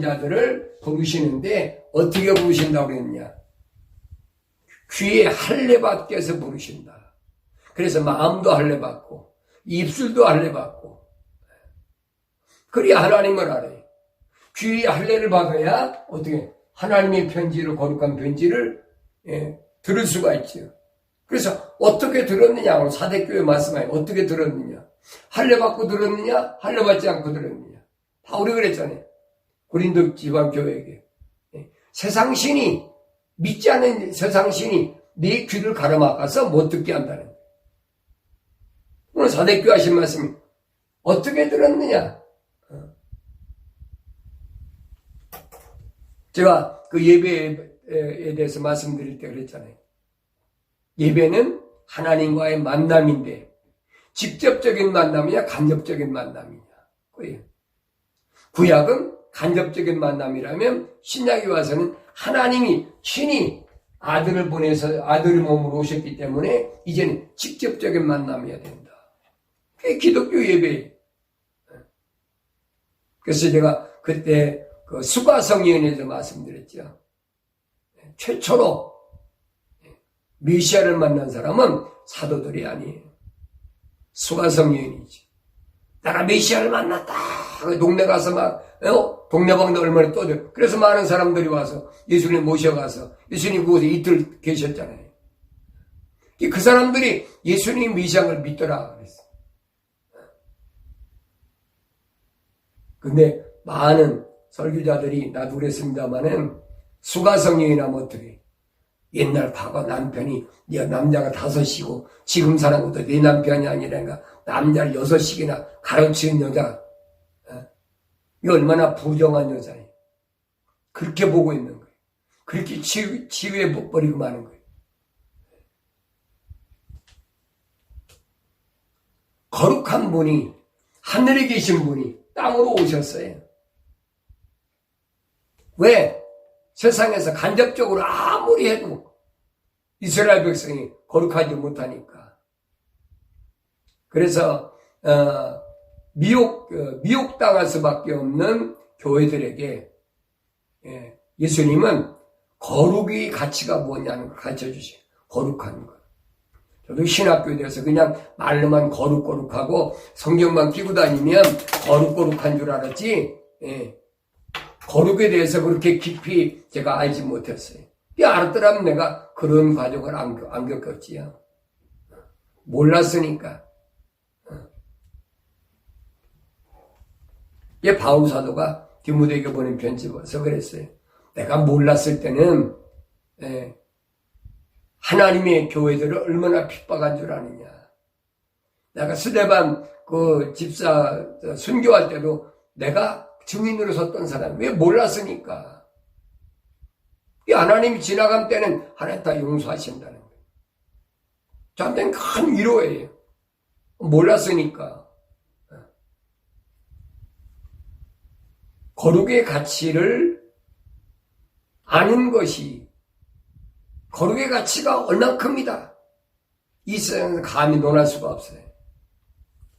자들을 부르시는데 어떻게 부르신다고 그랬냐? 귀에 할례받게 해서 부르신다. 그래서 마음도 할례받고 입술도 할례받고 그래야 하나님을 알아요. 귀에 할례를 받아야 어떻게 하나님의 편지를, 거룩한 편지를 들을 수가 있죠. 그래서 어떻게 들었느냐? 오늘 사대교회 말씀하에 어떻게 들었느냐? 할례받고 들었느냐? 할례받지 않고 들었느냐? 바울이 그랬잖아요. 고린도 지방교회에게. 세상 신이, 믿지 않는 세상 신이 네 귀를 가로막아서 못 듣게 한다는 거예요. 오늘 사대교회 하신 말씀이 어떻게 들었느냐? 제가 그 예배에 대해서 말씀드릴 때 그랬잖아요. 예배는 하나님과의 만남인데 직접적인 만남이냐 간접적인 만남이냐. 구약은 간접적인 만남이라면 신약에 와서는 하나님이 친히 아들을 보내서 아들의 몸으로 오셨기 때문에 이제는 직접적인 만남이어야 된다. 그게 기독교 예배예요. 그래서 제가 그때 그 수가성예언에서 말씀드렸죠. 최초로 메시아를 만난 사람은 사도들이 아니에요. 수가성예언이지. 내가 메시아를 만났다. 동네 가서 막 동네방네 얼마나 떠들. 그래서 많은 사람들이 와서 예수님 모셔가서 예수님 그곳에 이틀 계셨잖아요. 그 사람들이 예수님 메시아를 믿더라 그랬어. 근데 많은 설교자들이 나도 그랬습니다마는 수가성예언이라면 어떻게 옛날 과거 남편이 네 남자가 5이고 지금 사는 것도 네 남편이 아니라니까 남자를 6이나 가르치는 여자. 이거 얼마나 부정한 여자예요. 그렇게 보고 있는 거예요. 그렇게 치유해 버리고 마는 거예요. 거룩한 분이 하늘에 계신 분이 땅으로 오셨어요. 왜? 세상에서 간접적으로 아무리 해도 이스라엘 백성이 거룩하지 못하니까. 그래서 미혹당할 수밖에 없는 교회들에게 예수님은 거룩의 가치가 뭐냐는 걸 가르쳐 주세요. 거룩한 거. 저도 신학교에 대해서 그냥 말로만 거룩하고 성경만 끼고 다니면 거룩한 줄 알았지, 예. 거룩에 대해서 그렇게 깊이 제가 알지 못했어요. 알았더라면 내가 그런 과정을 안 겪었지요. 몰랐으니까. 바울 사도가 디모데에게 보낸 편지에서 그랬어요. 내가 몰랐을 때는 하나님의 교회들을 얼마나 핍박한 줄 아느냐. 내가 스데반 그 집사 순교할 때도 내가 증인으로 섰던 사람. 왜 몰랐으니까. 하나님이 지나간 때는 하나님 다 용서하신다는 거예요. 저한테는 큰 위로예요. 몰랐으니까. 거룩의 가치를 아는 것이, 거룩의 가치가 얼만큼이다. 이 세상에서 감히 논할 수가 없어요.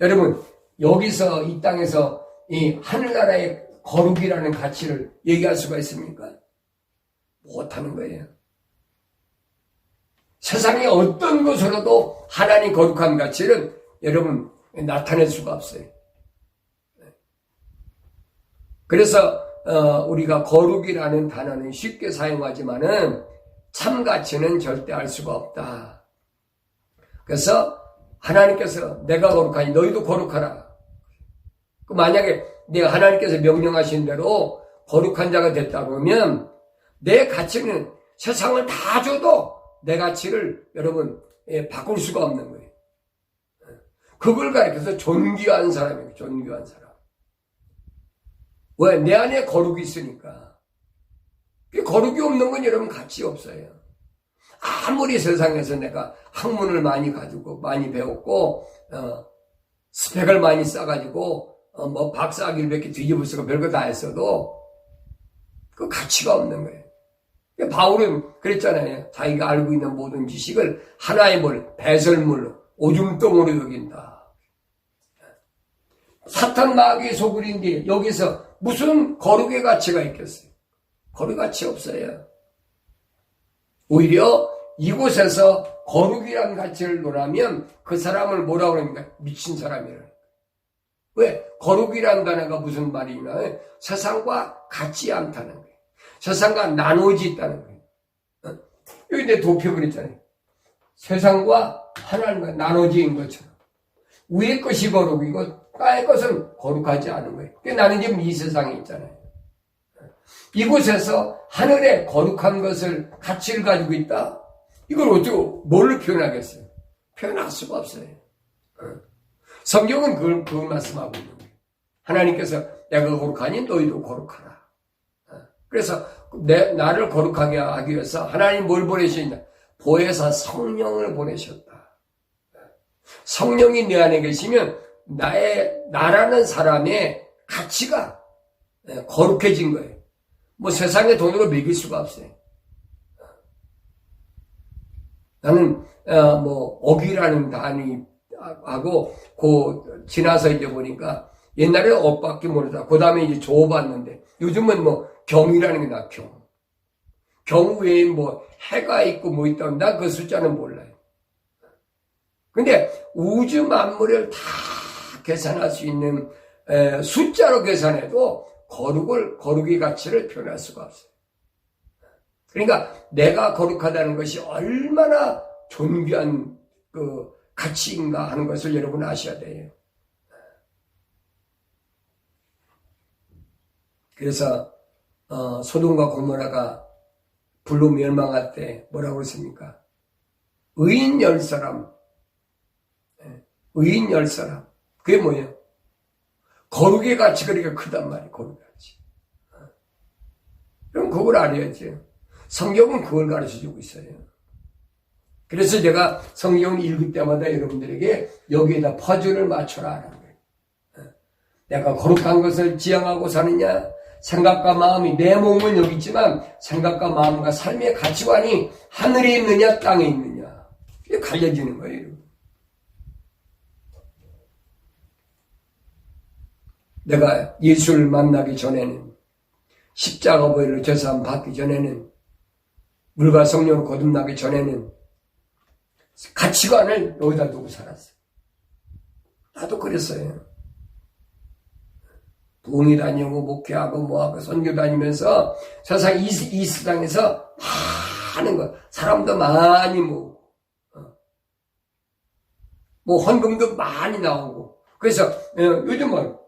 여러분, 여기서 이 땅에서 이 하늘나라의 거룩이라는 가치를 얘기할 수가 있습니까? 못하는 거예요. 세상의 어떤 것으로도 하나님 거룩한 가치를 여러분 나타낼 수가 없어요. 그래서 우리가 거룩이라는 단어는 쉽게 사용하지만은 참 가치는 절대 알 수가 없다. 그래서 하나님께서 내가 거룩하니 너희도 거룩하라. 만약에 내가 하나님께서 명령하신 대로 거룩한 자가 됐다 그러면 내 가치는 세상을 다 줘도 내 가치를 여러분 바꿀 수가 없는 거예요. 그걸 가리켜서 존귀한 사람이에요. 존귀한 사람. 왜? 내 안에 거룩이 있으니까. 거룩이 없는 건 여러분 가치 없어요. 아무리 세상에서 내가 학문을 많이 가지고 많이 배웠고 스펙을 많이 쌓아가지고 뭐 박사학위를 몇 개 뒤집어 쓰고 별거 다 했어도 그 가치가 없는 거예요. 바울은 그랬잖아요. 자기가 알고 있는 모든 지식을 하나의 배설물로 오줌덩으로 여긴다. 사탄 마귀의 소굴인데 여기서 무슨 거룩의 가치가 있겠어요? 거룩 가치 없어요. 오히려 이곳에서 거룩이라는 가치를 논하면 그 사람을 뭐라고 그럽니까? 미친 사람이라. 왜? 거룩이라는 단어가 무슨 말이냐? 세상과 같지 않다는 거예요. 세상과 나누어지 있다는 거예요. 여기 내 도표 그랬잖아요. 세상과 하나님과 나누어지 있는 것처럼. 위의 것이 거룩이고 땅의 것은 거룩하지 않은 거예요. 나는 지금 이 세상에 있잖아요. 이곳에서 하늘의 거룩한 것을 가치를 가지고 있다. 이걸 어떻게 뭘로 표현하겠어요? 표현할 수가 없어요. 성경은 그걸 말씀하고 있는 거예요. 하나님께서 내가 거룩하니 너희도 거룩하라. 그래서 나를 거룩하게 하기 위해서 하나님 뭘 보내셨냐? 보혜사 성령을 보내셨다. 성령이 내 안에 계시면 나라는 사람의 가치가 거룩해진 거예요. 뭐 세상의 돈으로 매길 수가 없어요. 나는 억이라는 단위하고 지나서 이제 보니까 옛날에 억밖에 모르다. 그 다음에 이제 조봤는데 요즘은 경이라는 게 나 경. 경 외에 해가 있고 있다면 난 그 숫자는 몰라요. 근데 우주 만물을 다 계산할 수 있는 숫자로 계산해도 거룩의 가치를 표현할 수가 없어요. 그러니까 내가 거룩하다는 것이 얼마나 존귀한 그 가치인가 하는 것을 여러분 아셔야 돼요. 그래서 소돔과 고모라가 불로 멸망할 때 뭐라고 그랬습니까? 의인 10사람. 의인 10사람. 그게 뭐예요? 거룩의 가치가 그렇게 크단 말이에요. 거룩의 가치. 그럼 그걸 알아야지. 성경은 그걸 가르쳐주고 있어요. 그래서 제가 성경을 읽을 때마다 여러분들에게 여기에다 퍼즐을 맞춰라 하는 거예요. 내가 거룩한 것을 지향하고 사느냐? 생각과 마음이, 내 몸은 여기 있지만 생각과 마음과 삶의 가치관이 하늘에 있느냐 땅에 있느냐, 이게 갈려지는 거예요. 내가 예수를 만나기 전에는, 십자가 보혈로 죄사함 받기 전에는 물과 성령으로 거듭나기 전에는 가치관을 여기다 두고 살았어요. 나도 그랬어요. 부흥회 다니고 목회하고 뭐하고 선교 다니면서 세상 이 세상에서 많은 거 사람도 많이 모으고 뭐 헌금도 많이 나오고 그래서 요즘은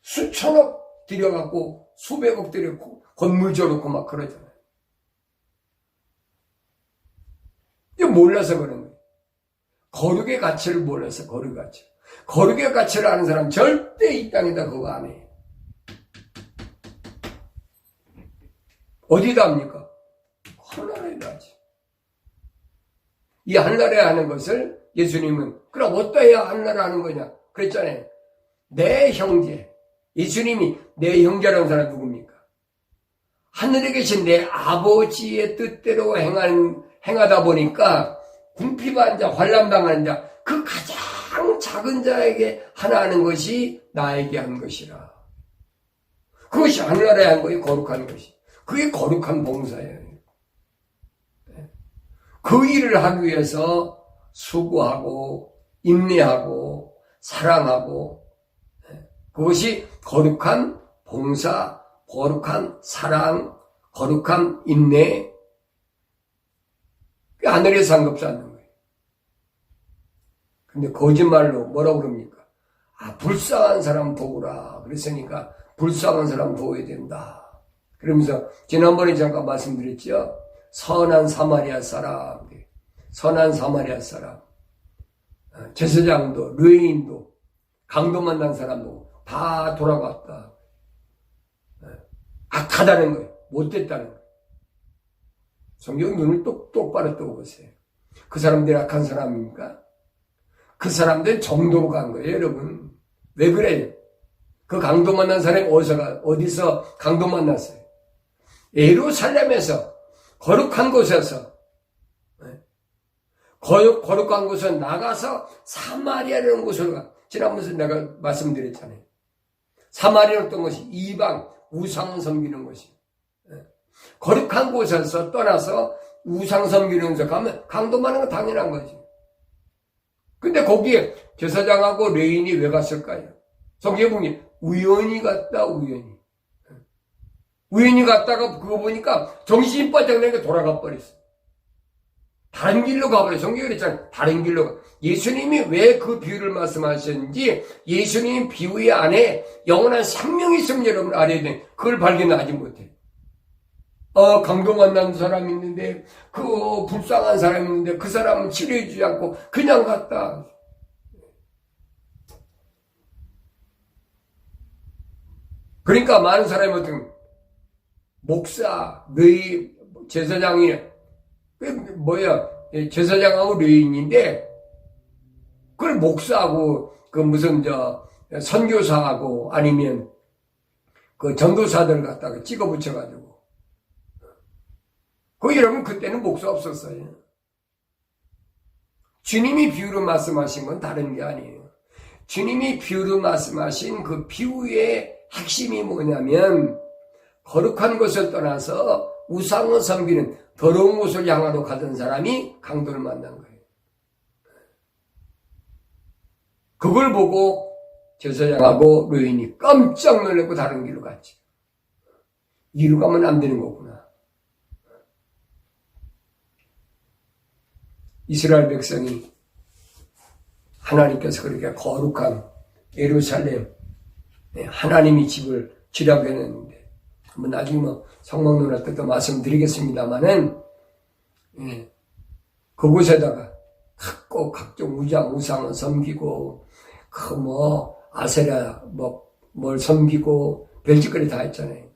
수천억 들여갖고 수백억 들여갖고 건물 지어놓고 막 그러잖아요. 이거 몰라서 그런 거예요. 거룩의 가치를 몰라서 거룩의 가치. 거룩의 가치를 아는 사람 절대 이 땅에다 그거 안 해요. 어디다 합니까? 하늘에다 하지. 이 하늘에 하는 것을 예수님은 그럼 어떠해야 하늘에 하는 거냐? 그랬잖아요. 내 형제. 예수님이 내 형제라는 사람 누굽니까? 하늘에 계신 내 아버지의 뜻대로 행하다 보니까 궁핍한 자, 환난당하는 자, 그 가장 작은 자에게 하나 하는 것이 나에게 한 것이라. 그것이 하늘나라에 한 거예요. 거룩한 것이. 그게 거룩한 봉사예요. 그 일을 하기 위해서 수고하고 인내하고 사랑하고 그것이 거룩한 봉사, 거룩한 사랑, 거룩한 인내. 그게 하늘에서 한 것도 않는 거예요. 근데 거짓말로 뭐라고 그럽니까? 불쌍한 사람 도우라. 그랬으니까 불쌍한 사람 도와야 된다. 그러면서 지난번에 잠깐 말씀드렸죠. 선한 사마리아 사람, 선한 사마리아 사람, 제사장도, 르인도, 강도 만난 사람도 다 돌아갔다. 악하다는 거예요. 못됐다는 거예요. 성경 눈을 똑바로 떠보세요. 그 사람들이 악한 사람입니까? 그 사람들은 정도로 간 거예요, 여러분. 왜 그래요? 그 강도 만난 사람이 어디서 강도 만났어요? 예루살렘에서, 거룩한 곳에서, 거룩한 곳에서 나가서 사마리아라는 곳으로 가. 지난번에 내가 말씀드렸잖아요. 사마리아로 떤 것이 이방, 우상 섬기는 것이. 거룩한 곳에서 떠나서 우상 섬기는 곳에 가면 강도 많은 건 당연한 거지. 근데 거기에 제사장하고 레인이 왜 갔을까요? 성경에 보니 우연히 갔다, 우연히. 우연히 갔다가 그거 보니까 정신이 빠져 나니까 돌아가 버렸어. 다른 길로 가버려. 성경에 그랬잖아요. 다른 길로 가. 예수님이 왜 그 비유를 말씀하셨는지 예수님 비유의 안에 영원한 생명이 있으면 여러분 알아야 돼. 그걸 발견하지 못해. 강도 만난 사람이 있는데 그 불쌍한 사람이 있는데 그 사람은 치료해주지 않고 그냥 갔다. 그러니까 많은 사람이 어떤 목사, 뇌 제사장이 제사장하고 뇌인인데 그걸 목사하고 그 무슨 선교사하고 아니면 그 전도사들 갖다가 찍어 붙여가지고 여러분 그때는 목사 없었어요. 주님이 비유로 말씀하신 건 다른 게 아니에요. 주님이 비유로 말씀하신 그 비유의 핵심이 뭐냐면 거룩한 곳을 떠나서 우상을 섬기는 더러운 곳을 향하러 가던 사람이 강도를 만난 거예요. 그걸 보고 제사장하고 르인이 깜짝 놀라고 다른 길로 갔지. 이리로 가면 안 되는 거구나. 이스라엘 백성이 하나님께서 그렇게 거룩한 예루살렘 하나님이 집을 지라고 했는데 한번 나중에 성막론할 때도 말씀드리겠습니다마는 그곳에다가 꼭 각종 우상을 섬기고 아세라 뭘 섬기고 별짓거리 다 했잖아요.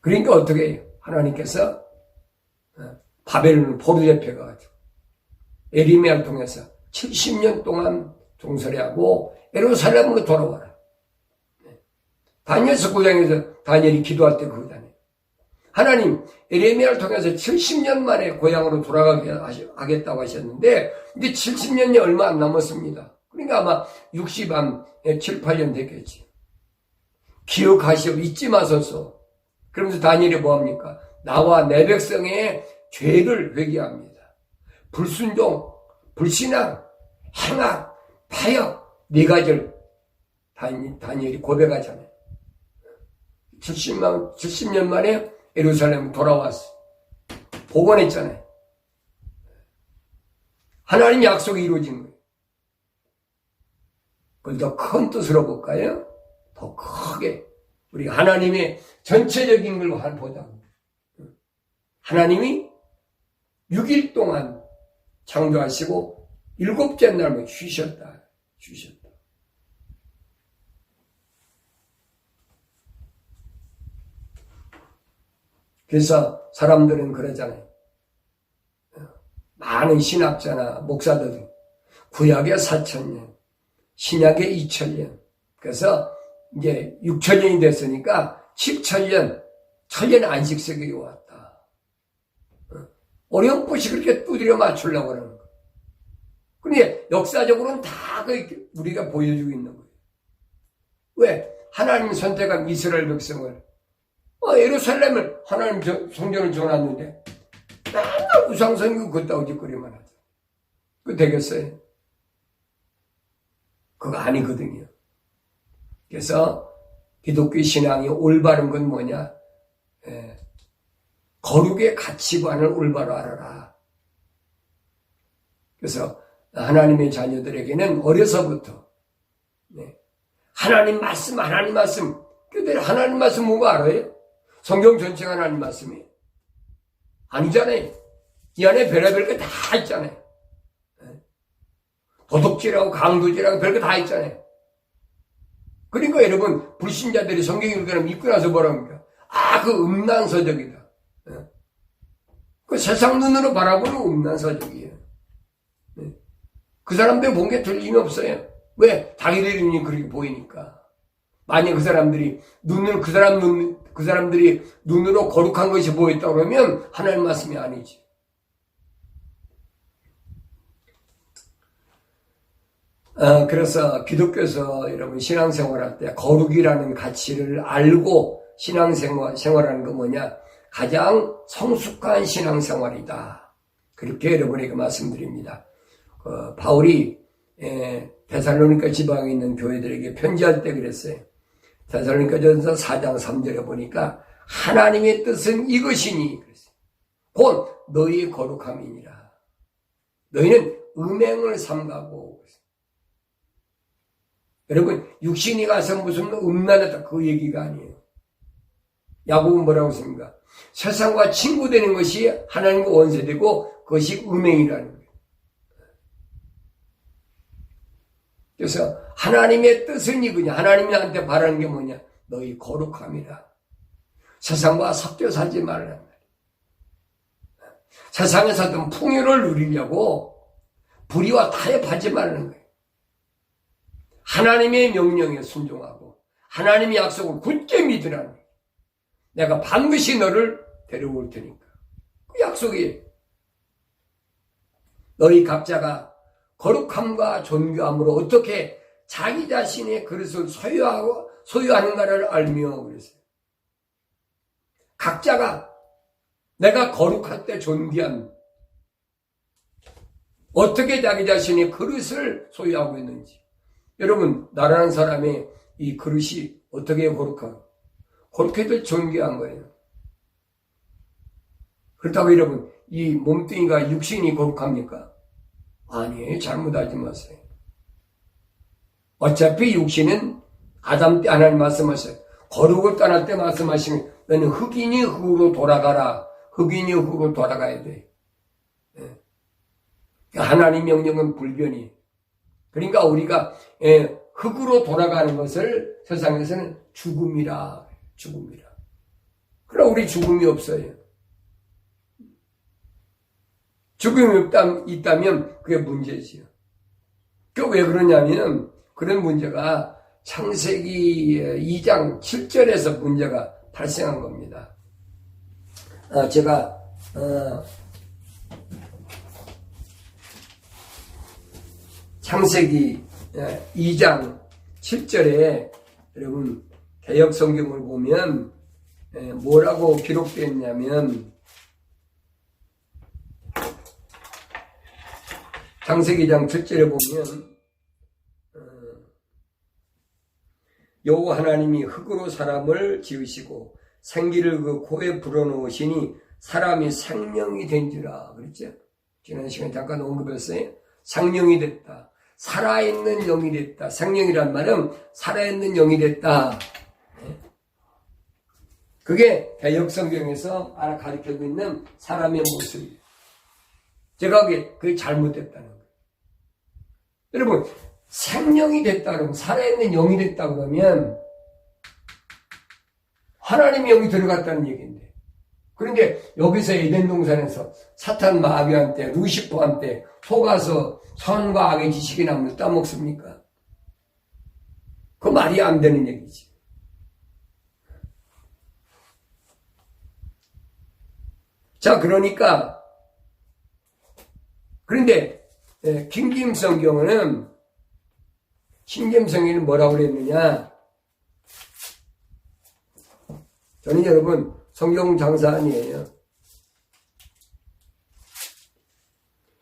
그러니까 어떻게 해요? 하나님께서 바벨론을 포로잡혀가지고 에리미야를 통해서 70년 동안 종살이하고 예루살렘으로 돌아와라. 다니엘서 9장에서 다니엘이 기도할 때 그거잖아요. 하나님 에레미야를 통해서 70년 만에 고향으로 돌아가게 하겠다고 하셨는데 이제 70년이 얼마 안 남았습니다. 그러니까 아마 7, 8년 됐겠지. 기억하시오, 잊지 마소서. 그러면서 다니엘이 뭐합니까? 나와 내 백성의 죄를 회개합니다. 불순종, 불신앙, 행악, 파역, 네 가지를 다니엘이 고백하잖아요. 70년 만에 예루살렘 돌아왔어. 복원했잖아요. 하나님 약속이 이루어진 거예요. 그걸 더 큰 뜻으로 볼까요? 더 크게 우리가 하나님의 전체적인 걸 보자. 하나님이 6일 동안 창조하시고 7째 날에 쉬셨다. 그래서 사람들은 그러잖아요. 많은 신학자나 목사들은 구약의 4,000년, 신약의 2,000년. 그래서 이제 6,000년이 됐으니까 7,000년, 1,000년 안식세계에 왔다. 어렴풋이 그렇게 두드려 맞추려고 하는 거예요. 그런데 역사적으로는 다 우리가 보여주고 있는 거예요. 왜? 하나님 선택한 이스라엘 백성을 예루살렘을 하나님 성전을 지어놨는데 맨날 우상성이고 그따위 짓거리만 하죠. 그거 되겠어요? 그거 아니거든요. 그래서 기독교 신앙이 올바른 건 뭐냐? 거룩의 가치관을 올바로 알아라. 그래서 하나님의 자녀들에게는 어려서부터 하나님 말씀 근데 하나님 말씀 뭐가 알아요? 성경 전체가 하나님 말씀이에요. 아니잖아요. 이 안에 별의별 거 다 있잖아요. 도덕질하고 강도질하고 별거 다 있잖아요. 그러니까 여러분 불신자들이 성경 읽으면 읽고 나서 뭐라고 합니까? 그 음란서적이다. 그 세상 눈으로 바라보는 음란서적이에요. 그 사람들 본 게 틀림없어요. 왜? 자기들이 눈이 그렇게 보이니까. 만약 그 사람들이 그 사람들이 눈으로 거룩한 것이 보였다 그러면 하나님 말씀이 아니지. 그래서 기독교에서 여러분 신앙생활할 때 거룩이라는 가치를 알고 신앙생활하는 건 뭐냐? 가장 성숙한 신앙생활이다. 그렇게 여러분에게 말씀드립니다. 바울이 데살로니가 지방에 있는 교회들에게 편지할 때 그랬어요. 데살로니가전서 4장 3절에 보니까 하나님의 뜻은 이것이니 그랬어요. 곧 너희의 거룩함이니라. 너희는 음행을 삼가고. 여러분 육신이 가서 무슨 음란하다 그 얘기가 아니에요. 야고보는 뭐라고 했습니까? 세상과 친구되는 것이 하나님과 원수되고 그것이 음행이라는 거예요. 그래서 하나님의 뜻은 이거냐? 하나님이 나한테 바라는 게 뭐냐? 너희 거룩함이라. 세상과 섞여 살지 말라는 말이에요. 세상에서든 풍요를 누리려고 불의와 타협하지 말라는 거예요. 하나님의 명령에 순종하고 하나님의 약속을 굳게 믿으라는 거예요. 내가 반드시 너를 데려올 테니까. 그 약속이에요. 너희 각자가 거룩함과 존귀함으로 어떻게 자기 자신의 그릇을 소유하는가를 알며 그랬어요. 각자가 내가 거룩할 때 존귀한 어떻게 자기 자신의 그릇을 소유하고 있는지. 여러분 나라는 사람의 이 그릇이 어떻게 거룩하고 그렇게도 존귀한 거예요. 그렇다고 여러분 이 몸뚱이가 육신이 거룩합니까? 아니에요. 잘못 알지 마세요. 어차피 육신은 아담 때 하나님 말씀하셨어요. 거룩을 떠날 때 말씀하시면 너는 흙이니 흙으로 돌아가라. 흙이니 흙으로 돌아가야 돼. 하나님 명령은 불변이. 그러니까 우리가 흙으로 돌아가는 것을 세상에서는 죽음이라. 그러나 우리 죽음이 없어요. 죽음이 있다면 그게 문제지요. 그 왜 그러냐면 그런 문제가 창세기 2장 7절에서 문제가 발생한 겁니다. 제가 창세기 2장 7절에 여러분 개역 성경을 보면 뭐라고 기록되었냐면 창세기 2장 7절에 보면 여호와 하나님이 흙으로 사람을 지으시고 생기를 그 코에 불어넣으시니 사람이 생명이 된지라 그랬죠. 지난 시간에 잠깐 언급했어요. 생명이 됐다. 살아있는 영이 됐다. 생명이란 말은 살아있는 영이 됐다. 그게 개역성경에서 가르치고 있는 사람의 모습이에요. 제가 그게 잘못됐다는 거예요. 여러분, 생명이 됐다 그러면, 살아있는 영이 됐다 그러면 하나님의 영이 들어갔다는 얘기인데, 그런데 여기서 에덴 동산에서 사탄 마귀한테 루시퍼한테 속아서 선과 악의 지식의 나무를 따먹습니까? 그 말이 안 되는 얘기지. 자, 그런데 킹김성경은 신김성에는 뭐라고 그랬느냐? 저는 여러분 성경 장사 아니에요.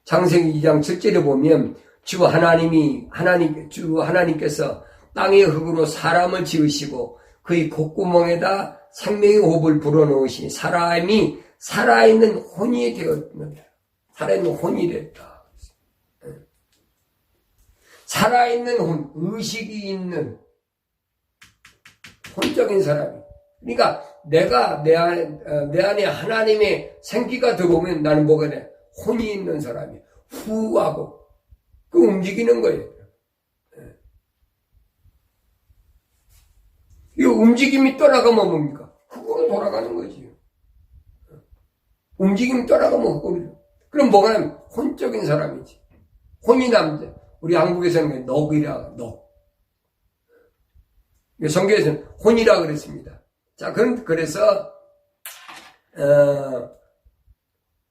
창세기 2장 7절에 보면 주 하나님께서 땅의 흙으로 사람을 지으시고 그의 콧구멍에다 생명의 호흡을 불어넣으시니 사람이 살아있는 혼이 되었느니라. 살아있는 혼이 됐다. 살아있는 혼, 의식이 있는 혼적인 사람이. 그러니까 내가 내 안에 하나님의 생기가 들어오면 나는 뭐가 돼? 혼이 있는 사람이 후하고 그 움직이는 거예요. 이 움직임이 떠나가면 뭡니까? 흙으로 돌아가는 거지. 움직임이 떠나가면 흙으로. 그럼 뭐가 나면 혼적인 사람이지. 혼이 남자. 우리 한국에서는 넋이라 넋. 성경에서는 혼이라 그랬습니다. 자, 그래서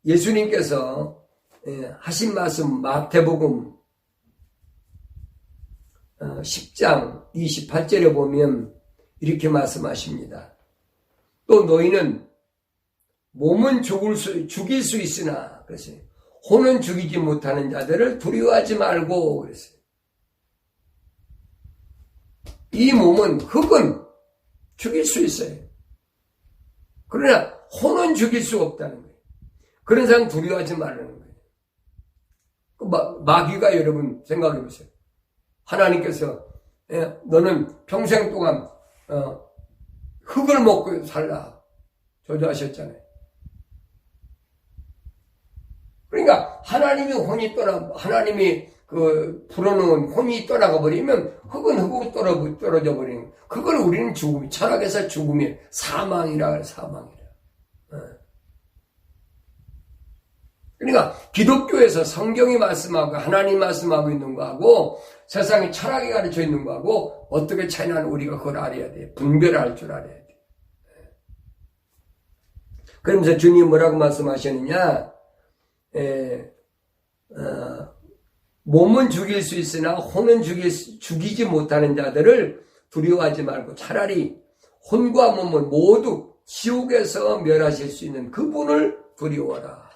예수님께서 하신 말씀 마태복음 10장 28절에 보면 이렇게 말씀하십니다. 또 너희는 몸은 죽일 수 있으나 그랬어요. 혼은 죽이지 못하는 자들을 두려워하지 말고 그랬어요. 이 몸은 흙은 죽일 수 있어요. 그러나 혼은 죽일 수 없다는 거예요. 그런 사람 두려워하지 말라는 거예요. 마귀가 여러분 생각해 보세요. 하나님께서 너는 평생 동안 흙을 먹고 살라 저주하셨잖아요. 그러니까 하나님이 불어넣은 혼이 떠나가 버리면 흙은 흙으로 떨어져 버리는 그걸 우리는 철학에서 죽음이 사망이라. 그러니까 기독교에서 성경이 말씀하고 하나님 말씀하고 있는 거하고 세상의 철학이 가르쳐 있는 거하고 어떻게 차이나는 우리가 그걸 알아야 돼. 분별할 줄 알아야 돼. 그러면서 주님 뭐라고 말씀하셨느냐? 몸은 죽일 수 있으나 혼은 죽이지 못하는 자들을 두려워하지 말고 차라리 혼과 몸은 모두 지옥에서 멸하실 수 있는 그분을 두려워하라.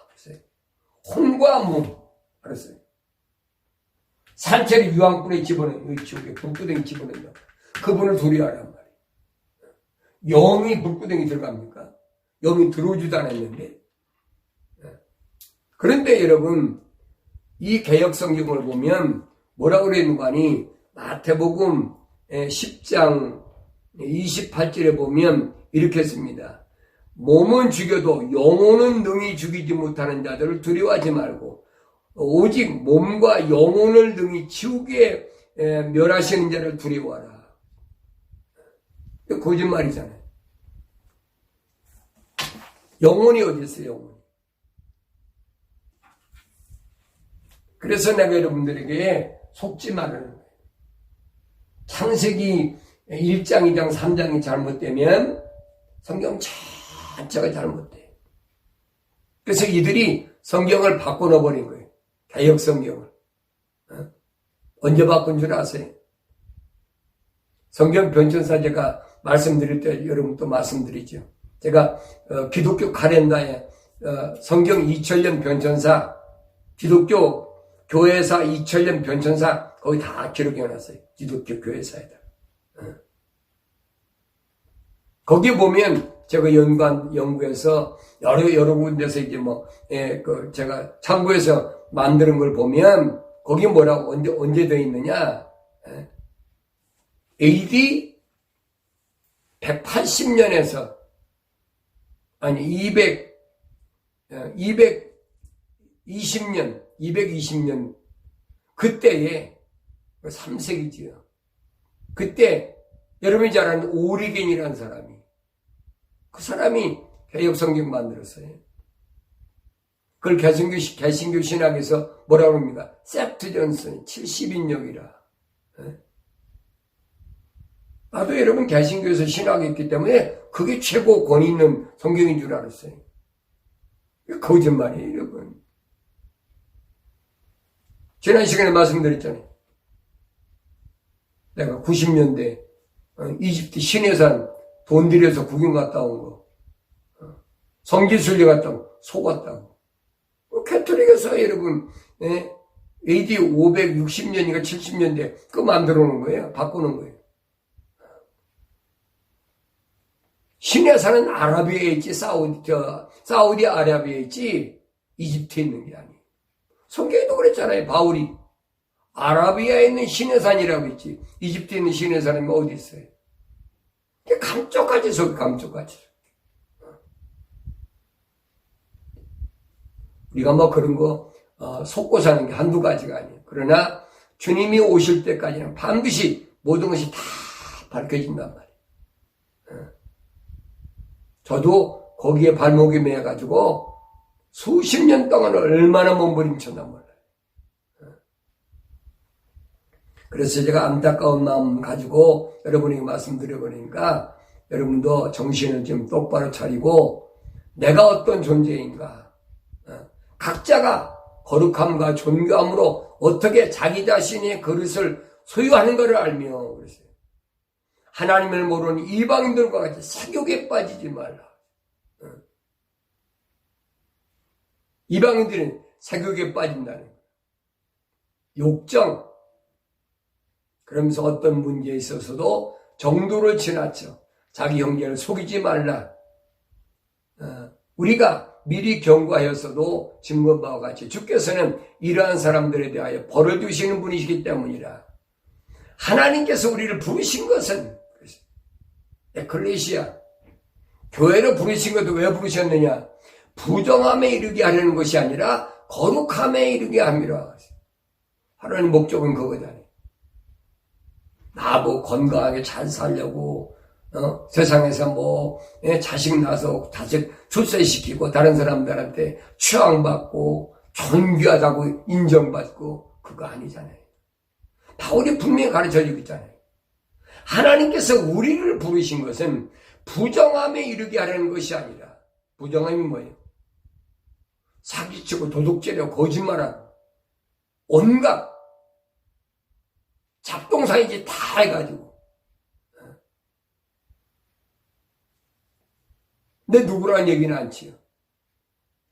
혼과 몸, 알았어요? 산채를 유황불에 집어넣는 지옥에 불구덩이 집어넣는 그분을 두려워하란 말이에요. 영이 불구덩이 들어갑니까? 영이 들어오지도 않았는데. 그런데 여러분 이 개역성경을 보면 뭐라고 그랬는가 하니 마태복음 10장 28절에 보면 이렇게 씁니다. 몸은 죽여도 영혼은 능히 죽이지 못하는 자들을 두려워하지 말고 오직 몸과 영혼을 능히 지옥에 멸하시는 자를 두려워하라. 거짓말이잖아요. 영혼이 어디 있어요? 영혼이. 그래서 내가 여러분들에게 속지 말라는 거예요. 창세기 1장, 2장, 3장이 잘못되면 성경 자체가 잘못돼요. 그래서 이들이 성경을 바꿔놓아버린 거예요. 개역 성경을. 언제 바꾼 줄 아세요? 성경 변천사 제가 말씀드릴 때 여러분 또 말씀드리죠. 제가 기독교 카렌더에 성경 2000년 변천사, 기독교 교회사 2000년 변천사 거기 다 기록해놨어요. 기독교 교회사에다. 거기 보면 제가 연구해서 여러 군데서 이제 제가 참고해서 만드는 걸 보면 거기 뭐라고 언제 되어 있느냐? AD 180년에서 아니 220년 그때에 3세기지요. 그때 여러분이 잘 아는 오리겐이라는 사람이 그 사람이 개혁성경 만들었어요. 그걸 개신교 신학에서 뭐라고 합니까? 셉트전슨 70인역이라. 나도 여러분 개신교에서 신학했기 때문에 그게 최고 권위 있는 성경인 줄 알았어요. 거짓말이에요, 여러분. 지난 시간에 말씀드렸잖아요. 내가 90년대 이집트 시내산 돈 들여서 구경 갔다 온 거. 성지순례 갔다 온 거. 속았다고. 캐톨릭에서 여러분 AD 560년인가 70년대 그거 만들어 놓은 거예요. 바꾸는 거예요. 시내산은 아라비아에 있지 사우디 아라비아에 있지 이집트에 있는 게 아니에요. 성경에도 그랬잖아요. 바울이 아라비아에 있는 시내산이라고 있지 이집트에 있는 시내산이 어디 있어요? 감쪽같이 속이 감쪽같이. 우리가 그런 거 속고 사는 게 한두 가지가 아니에요. 그러나 주님이 오실 때까지는 반드시 모든 것이 다 밝혀진단 말이에요. 저도 거기에 발목이 매여가지고 수십 년 동안 얼마나 몸부림쳤나 몰라요. 그래서 제가 안타까운 마음 가지고 여러분에게 말씀드려버리니까 여러분도 정신을 좀 똑바로 차리고 내가 어떤 존재인가, 각자가 거룩함과 존귀함으로 어떻게 자기 자신의 그릇을 소유하는 것을 알며 그랬어요. 하나님을 모르는 이방인들과 같이 사욕에 빠지지 말라. 이방인들은 사욕에 빠진다는 거예요. 욕정. 그러면서 어떤 문제에 있어서도 정도를 지나쳐 자기 형제를 속이지 말라. 우리가 미리 경고하였어도 증거바와 같이 주께서는 이러한 사람들에 대하여 벌을 두시는 분이시기 때문이라. 하나님께서 우리를 부르신 것은 에클레시아 교회를 부르신 것도 왜 부르셨느냐? 부정함에 이르게 하려는 것이 아니라 거룩함에 이르게 함이라. 하나님 목적은 그거잖아요. 나보고 건강하게 잘 살려고 세상에서 자식 낳아서 자식 출세시키고 다른 사람들한테 추앙받고 존귀하다고 인정받고 그거 아니잖아요. 바울이 분명히 가르쳐주고 있잖아요. 하나님께서 우리를 부르신 것은 부정함에 이르게 하려는 것이 아니라 부정함이 뭐예요? 사기치고 도둑질하고 거짓말하고 온갖 잡동사이지 다 해가지고. 근데 누구란 얘기는 않지요.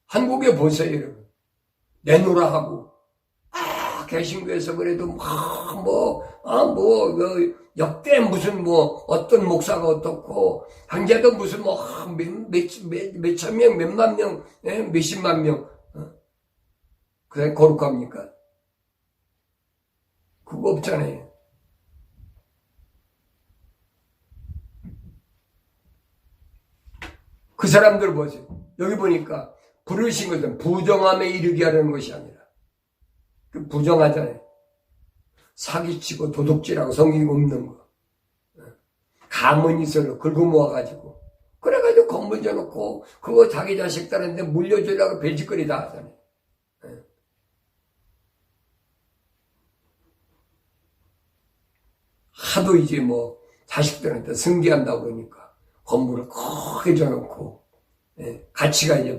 한국에 보세요, 여러분. 내노라 하고, 개신교에서 그래도 역대 무슨 어떤 목사가 어떻고, 황제도 무슨 몇천 명, 몇만 명, 몇십만 명, 그게 거룩합니까? 그거 없잖아요. 그 사람들 보세요. 여기 보니까 부르신 것은 부정함에 이르게 하려는 것이 아니라 부정하잖아요. 사기치고 도둑질하고 성경이 없는 거. 가문이설로 긁어 모아가지고 그래가지고 건물져 놓고 그거 자기 자식들한테 물려주려고 배짓거리 다 하잖아요. 하도 이제 자식들한테 승계한다고 그러니까 건물을 크게 줘놓고 가치가 이제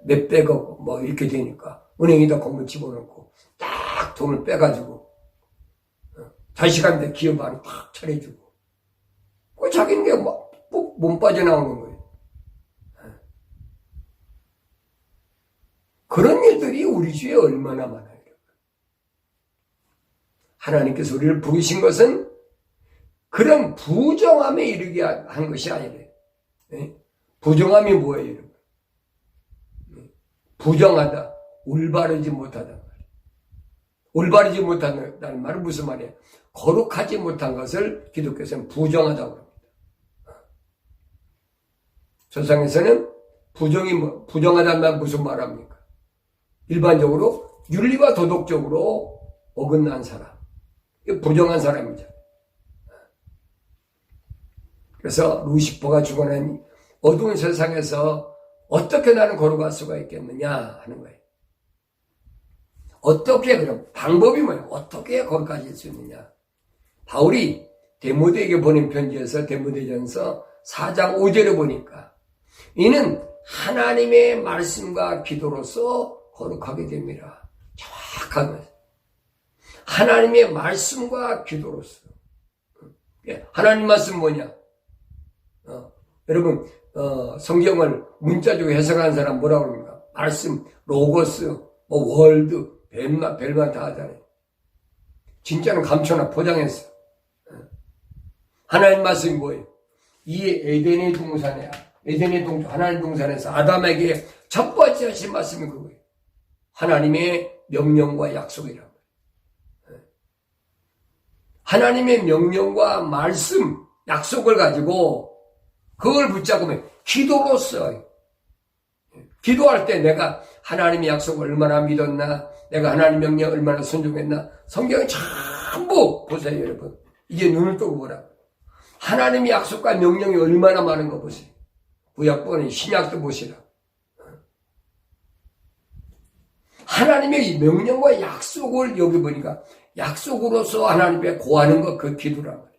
몇백억 이렇게 되니까 은행에다 건물 집어넣고 딱 돈을 빼가지고 자식한테 기업 안에 딱 차려주고 그 자기는 게 몸 빠져나오는 거예요. 그런 일들이 우리 주위에 얼마나 많아요. 하나님께서 우리를 부르신 것은 그런 부정함에 이르게 한 것이 아니래요. 부정함이 뭐예요, 여러분? 부정하다, 올바르지 못하다. 올바르지 못하다는 말은 무슨 말이에요? 거룩하지 못한 것을 기독교에서는 부정하다고 합니다. 세상에서는 부정하다는 말 무슨 말합니까? 일반적으로 윤리와 도덕적으로 어긋난 사람. 부정한 사람이죠. 그래서 루시퍼가 죽어낸 어두운 세상에서 어떻게 나는 거룩할 수가 있겠느냐 하는 거예요. 어떻게 그럼 방법이 뭐예요? 어떻게 거룩해질 수 있느냐? 바울이 데모데에게 보낸 편지에서 데모데전서 4장 5절에 보니까 이는 하나님의 말씀과 기도로서 거룩하게 됩니다. 정확한 거예요. 하나님의 말씀과 기도로서. 하나님 말씀 뭐냐? 여러분 성경을 문자적으로 해석하는 사람 뭐라고 합니까? 말씀, 로고스, 월드, 별만 다 하잖아요. 진짜는 감춰나 포장했어. 하나님 말씀이 뭐예요? 이 에덴의 동산에 하나님 동산에서 아담에게 첫 번째 하신 말씀이 그거예요. 하나님의 명령과 약속이라고. 하나님의 명령과 말씀, 약속을 가지고 그걸 붙잡으면 기도로서 기도할 때 내가 하나님의 약속을 얼마나 믿었나, 내가 하나님 명령에 얼마나 순종했나, 성경에 전부 보세요, 여러분. 이제 눈을 뜨고 보라. 하나님의 약속과 명령이 얼마나 많은 거 보세요. 구약보다는 신약도 보시라. 하나님의 명령과 약속을 여기 보니까 약속으로서 하나님께 고하는 것, 그 기도란 말이에요.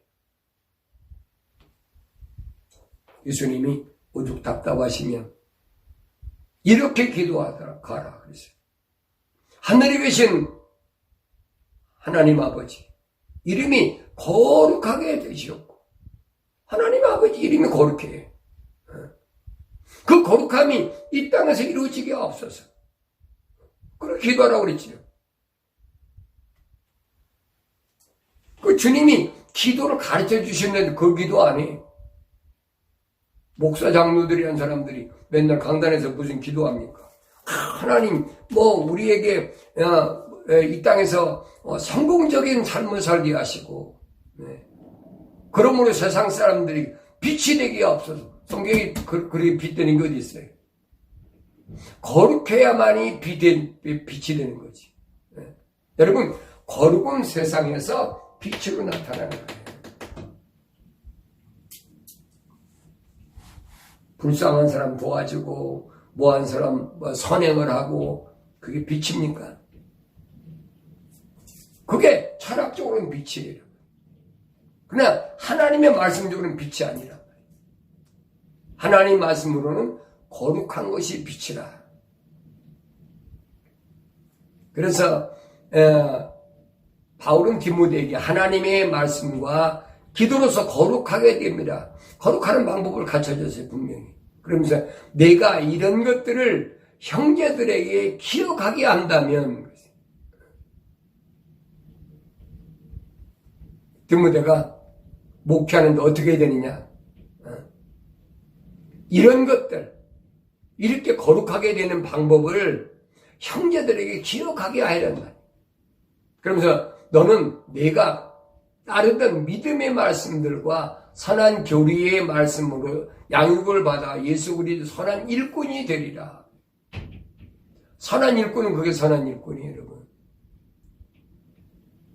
예수님이 오죽 답답하시면 이렇게 기도하더라 가라 그랬어요. 하늘에 계신 하나님 아버지 이름이 거룩하게 되시옵고, 하나님 아버지 이름이 거룩해. 그 거룩함이 이 땅에서 이루어지게 없어서 그렇게 기도하라고 그랬지요. 그 주님이 기도를 가르쳐 주시는데 그 기도 안 해. 목사 장로들이란 사람들이 맨날 강단에서 무슨 기도합니까? 하나님 우리에게 이 땅에서 성공적인 삶을 살게 하시고, 그러므로 세상 사람들이 빛이 되게 없어서 성경이 그렇게 빛되는 게 어디 있어요? 거룩해야만이 빛이 되는 거지. 여러분, 거룩은 세상에서 빛으로 나타나는 거예요. 불쌍한 사람 도와주고 뭐한 사람 선행을 하고 그게 빛입니까? 그게 철학적으로는 빛이에요. 그러나 하나님의 말씀적으로는 빛이 아니라 하나님 말씀으로는 거룩한 것이 빛이라. 그래서 바울은 디모데에게 하나님의 말씀과 기도로서 거룩하게 됩니다. 거룩하는 방법을 가르쳐줬어요, 분명히. 그러면서 내가 이런 것들을 형제들에게 기억하게 한다면, 디모데가 목회하는데 어떻게 해야 되느냐? 이런 것들, 이렇게 거룩하게 되는 방법을 형제들에게 기억하게 하란 말이야. 그러면서 너는 내가 따르던 믿음의 말씀들과 선한 교리의 말씀으로 양육을 받아 예수 그리스도 선한 일꾼이 되리라. 선한 일꾼은 그게 선한 일꾼이에요, 여러분.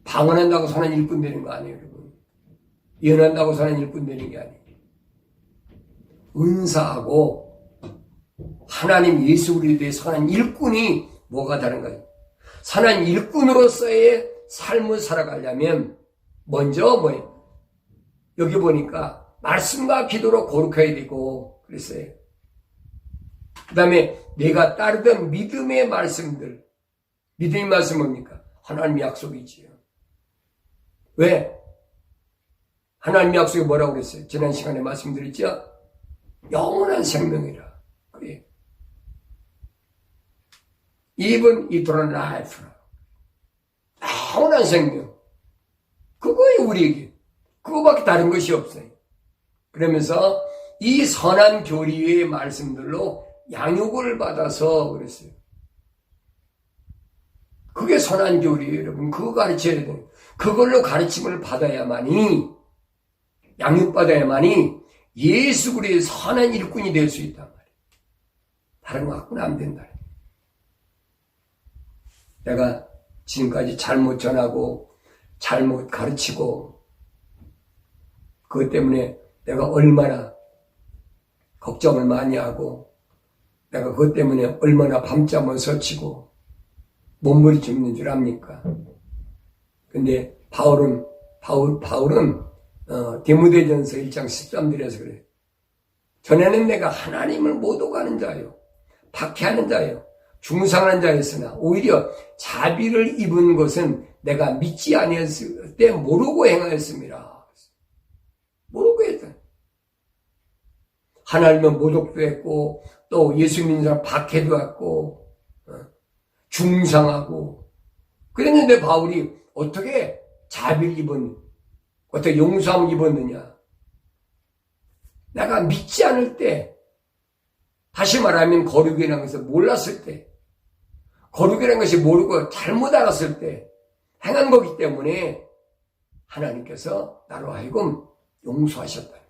방언한다고 선한 일꾼 되는 거 아니에요, 여러분. 예언한다고 선한 일꾼 되는 게 아니에요. 은사하고 하나님 예수 그리스도의 선한 일꾼이 뭐가 다른 거예요? 선한 일꾼으로서의 삶을 살아가려면 먼저 뭐예요? 여기 보니까 말씀과 기도로 거룩해야 되고 그랬어요. 그 다음에 내가 따르던 믿음의 말씀들, 믿음의 말씀 뭡니까? 하나님의 약속이지요. 왜? 하나님의 약속이 뭐라고 그랬어요? 지난 시간에 말씀드렸죠? 영원한 생명이라. 그래. even eternal life. 영원한 생명. 그거예요, 우리에게. 그거밖에 다른 것이 없어요. 그러면서 이 선한 교리의 말씀들로 양육을 받아서 그랬어요. 그게 선한 교리예요, 여러분. 그거 가르쳐야 돼요. 그걸로 가르침을 받아야만이, 양육받아야만이 예수 그리스도의 선한 일꾼이 될 수 있단 말이에요. 다른 거 갖고는 안 된다. 내가 지금까지 잘못 전하고 잘못 가르치고 그것 때문에 내가 얼마나 걱정을 많이 하고 내가 그것 때문에 얼마나 밤잠을 설치고 몸부림치는 줄 압니까? 근데 바울은 디모데전서 1장 13절에서 그래요. 전에는 내가 하나님을 못 오가는 자요, 박해하는 자요, 중상하는 자였으나 오히려 자비를 입은 것은 내가 믿지 아니했을 때 모르고 행하였습니다. 모르고 했다. 하나님은 모독도 했고 또 예수 믿는 사람 박해도 했고 중상하고 그랬는데 바울이 어떻게 자비를 입은, 어떻게 용서함을 입었느냐? 내가 믿지 않을 때, 다시 말하면 거룩이라는 것을 몰랐을 때, 거룩이라는 것이 모르고 잘못 알았을 때 행한 거기 때문에 하나님께서 나로 하여금 용서하셨다는 거예요.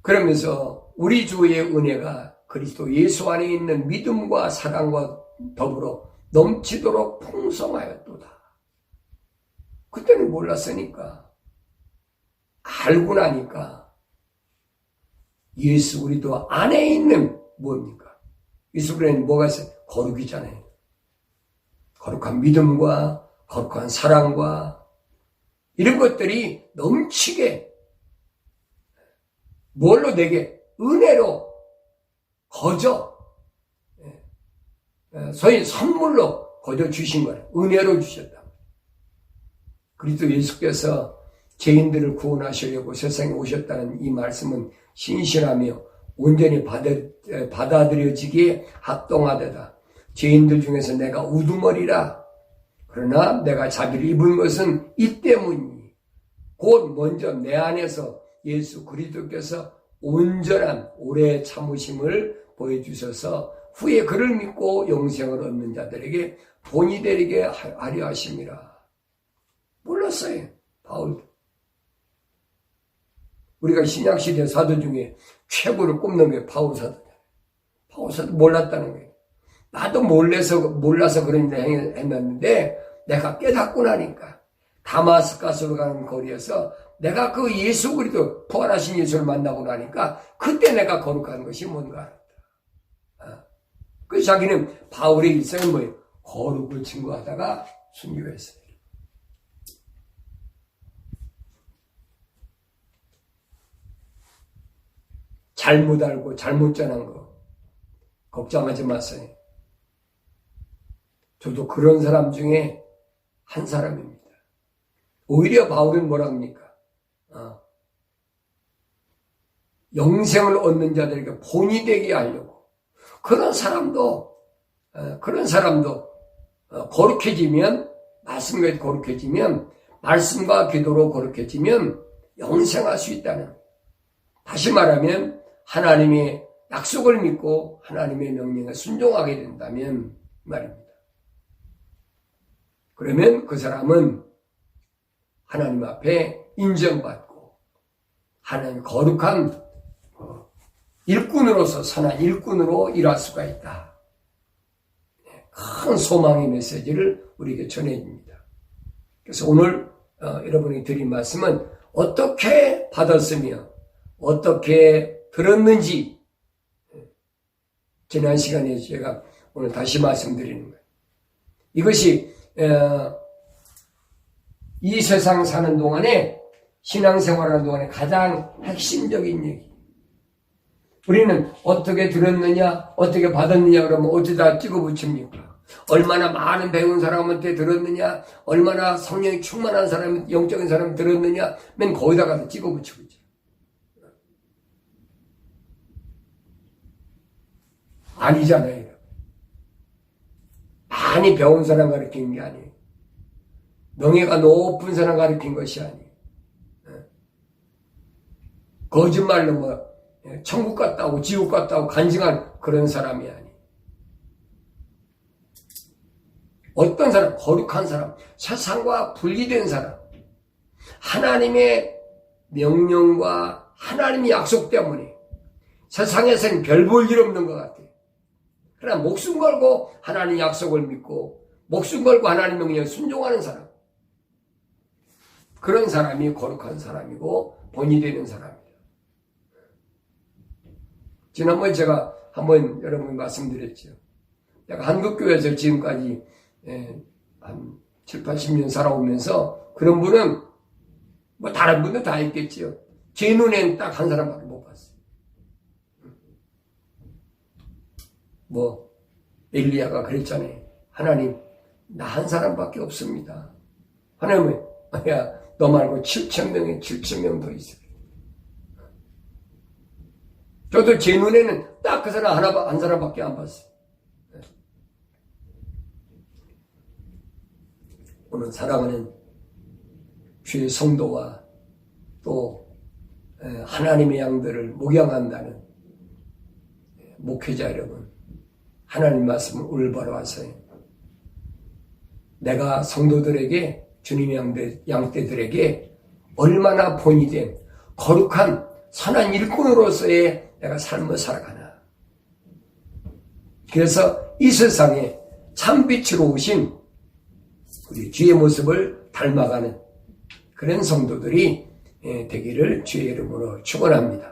그러면서 우리 주의 은혜가 그리스도 예수 안에 있는 믿음과 사랑과 더불어 넘치도록 풍성하였도다. 그때는 몰랐으니까, 알고 나니까 예수 그리스도 안에 있는 뭡니까? 예수 그리스도는 뭐가 있어요? 거룩이잖아요. 거룩한 믿음과 거룩한 사랑과 이런 것들이 넘치게 뭘로 내게 은혜로 거저 소위 선물로 거저 주신 거예요. 은혜로 주셨다. 그리스도 예수께서 죄인들을 구원하시려고 세상에 오셨다는 이 말씀은 신실하며 온전히 받아들여지기에 합동하되다. 죄인들 중에서 내가 우두머리라. 그러나 내가 자비를 입은 것은 이 때문이니 곧 먼저 내 안에서 예수 그리스도께서 온전한 오래 참으심을 보여주셔서 후에 그를 믿고 영생을 얻는 자들에게 본이 되게 하려 하심이라. 몰랐어요, 바울도. 우리가 신약시대 사도 중에 최고를 꼽는 게 바울 사도다. 바울 사도 몰랐다는 거예요. 나도 몰라서 그런 일 했는데 내가 깨닫고 나니까 다마스커스로 가는 거리에서 내가 그 예수 그리스도 부활하신 예수를 만나고 나니까 그때 내가 거룩한 것이 뭔가 알았다. 그래서 자기는 바울의 일생은 뭐예요? 거룩을 증거하다가 순교했어요. 잘못 알고 잘못 전한 거 걱정하지 마세요. 저도 그런 사람 중에 한 사람입니다. 오히려 바울은 뭐라 합니까? 영생을 얻는 자들에게 본이 되게 하려고. 그런 사람도 거룩해지면, 말씀과 거룩해지면, 말씀과 기도로 거룩해지면 영생할 수 있다는. 다시 말하면 하나님의 약속을 믿고 하나님의 명령에 순종하게 된다면 말입니다. 그러면 그 사람은 하나님 앞에 인정받고 하나님 거룩한 일꾼으로서 선한 일꾼으로 일할 수가 있다. 큰 소망의 메시지를 우리에게 전해줍니다. 그래서 오늘 여러분이 드린 말씀은 어떻게 받았으며 어떻게 들었는지 지난 시간에 제가 오늘 다시 말씀드리는 거예요. 이것이 이 세상 사는 동안에 신앙생활하는 동안에 가장 핵심적인 얘기. 우리는 어떻게 들었느냐, 어떻게 받았느냐 그러면 어디다 찍어 붙입니까? 얼마나 많은 배운 사람한테 들었느냐, 얼마나 성령이 충만한 사람, 영적인 사람 들었느냐, 맨 거기다가 찍어 붙이고 있죠. 아니잖아요. 많이 배운 사람 가르치는 게 아니에요. 명예가 높은 사람 가르친 것이 아니에요. 거짓말로 뭐 천국 갔다고 지옥 갔다고 간증한 그런 사람이 아니에요. 어떤 사람, 거룩한 사람, 세상과 분리된 사람, 하나님의 명령과 하나님의 약속 때문에 세상에서는 별 볼 일 없는 것 같아요. 그러나 목숨 걸고 하나님 약속을 믿고 목숨 걸고 하나님 명령에 순종하는 사람, 그런 사람이 거룩한 사람이고 본이 되는 사람입니다. 지난번에 제가 한번 여러분 말씀드렸죠. 내가 한국교회에서 지금까지 한 7, 80년 살아오면서 그런 분은 뭐 다른 분도 다 있겠지요. 제 눈엔 딱 한 사람밖에 못 봤어요. 뭐 엘리야가 그랬잖아요. 하나님, 나 한 사람밖에 없습니다. 하나님은 야, 너 말고 7,000명에 7,000명 더 있어요. 저도 제 눈에는 딱 그 사람 한 사람밖에 안 봤어요. 오늘 사랑하는 주의 성도와 또 하나님의 양들을 목양한다는 목회자 여러분, 하나님 말씀을 올바로 하세요. 내가 성도들에게, 주님의 양떼들에게 얼마나 본이 된 거룩한 선한 일꾼으로서의 내가 삶을 살아가나. 그래서 이 세상에 참빛으로 오신 우리 주의 모습을 닮아가는 그런 성도들이 되기를 주의 이름으로 축원합니다.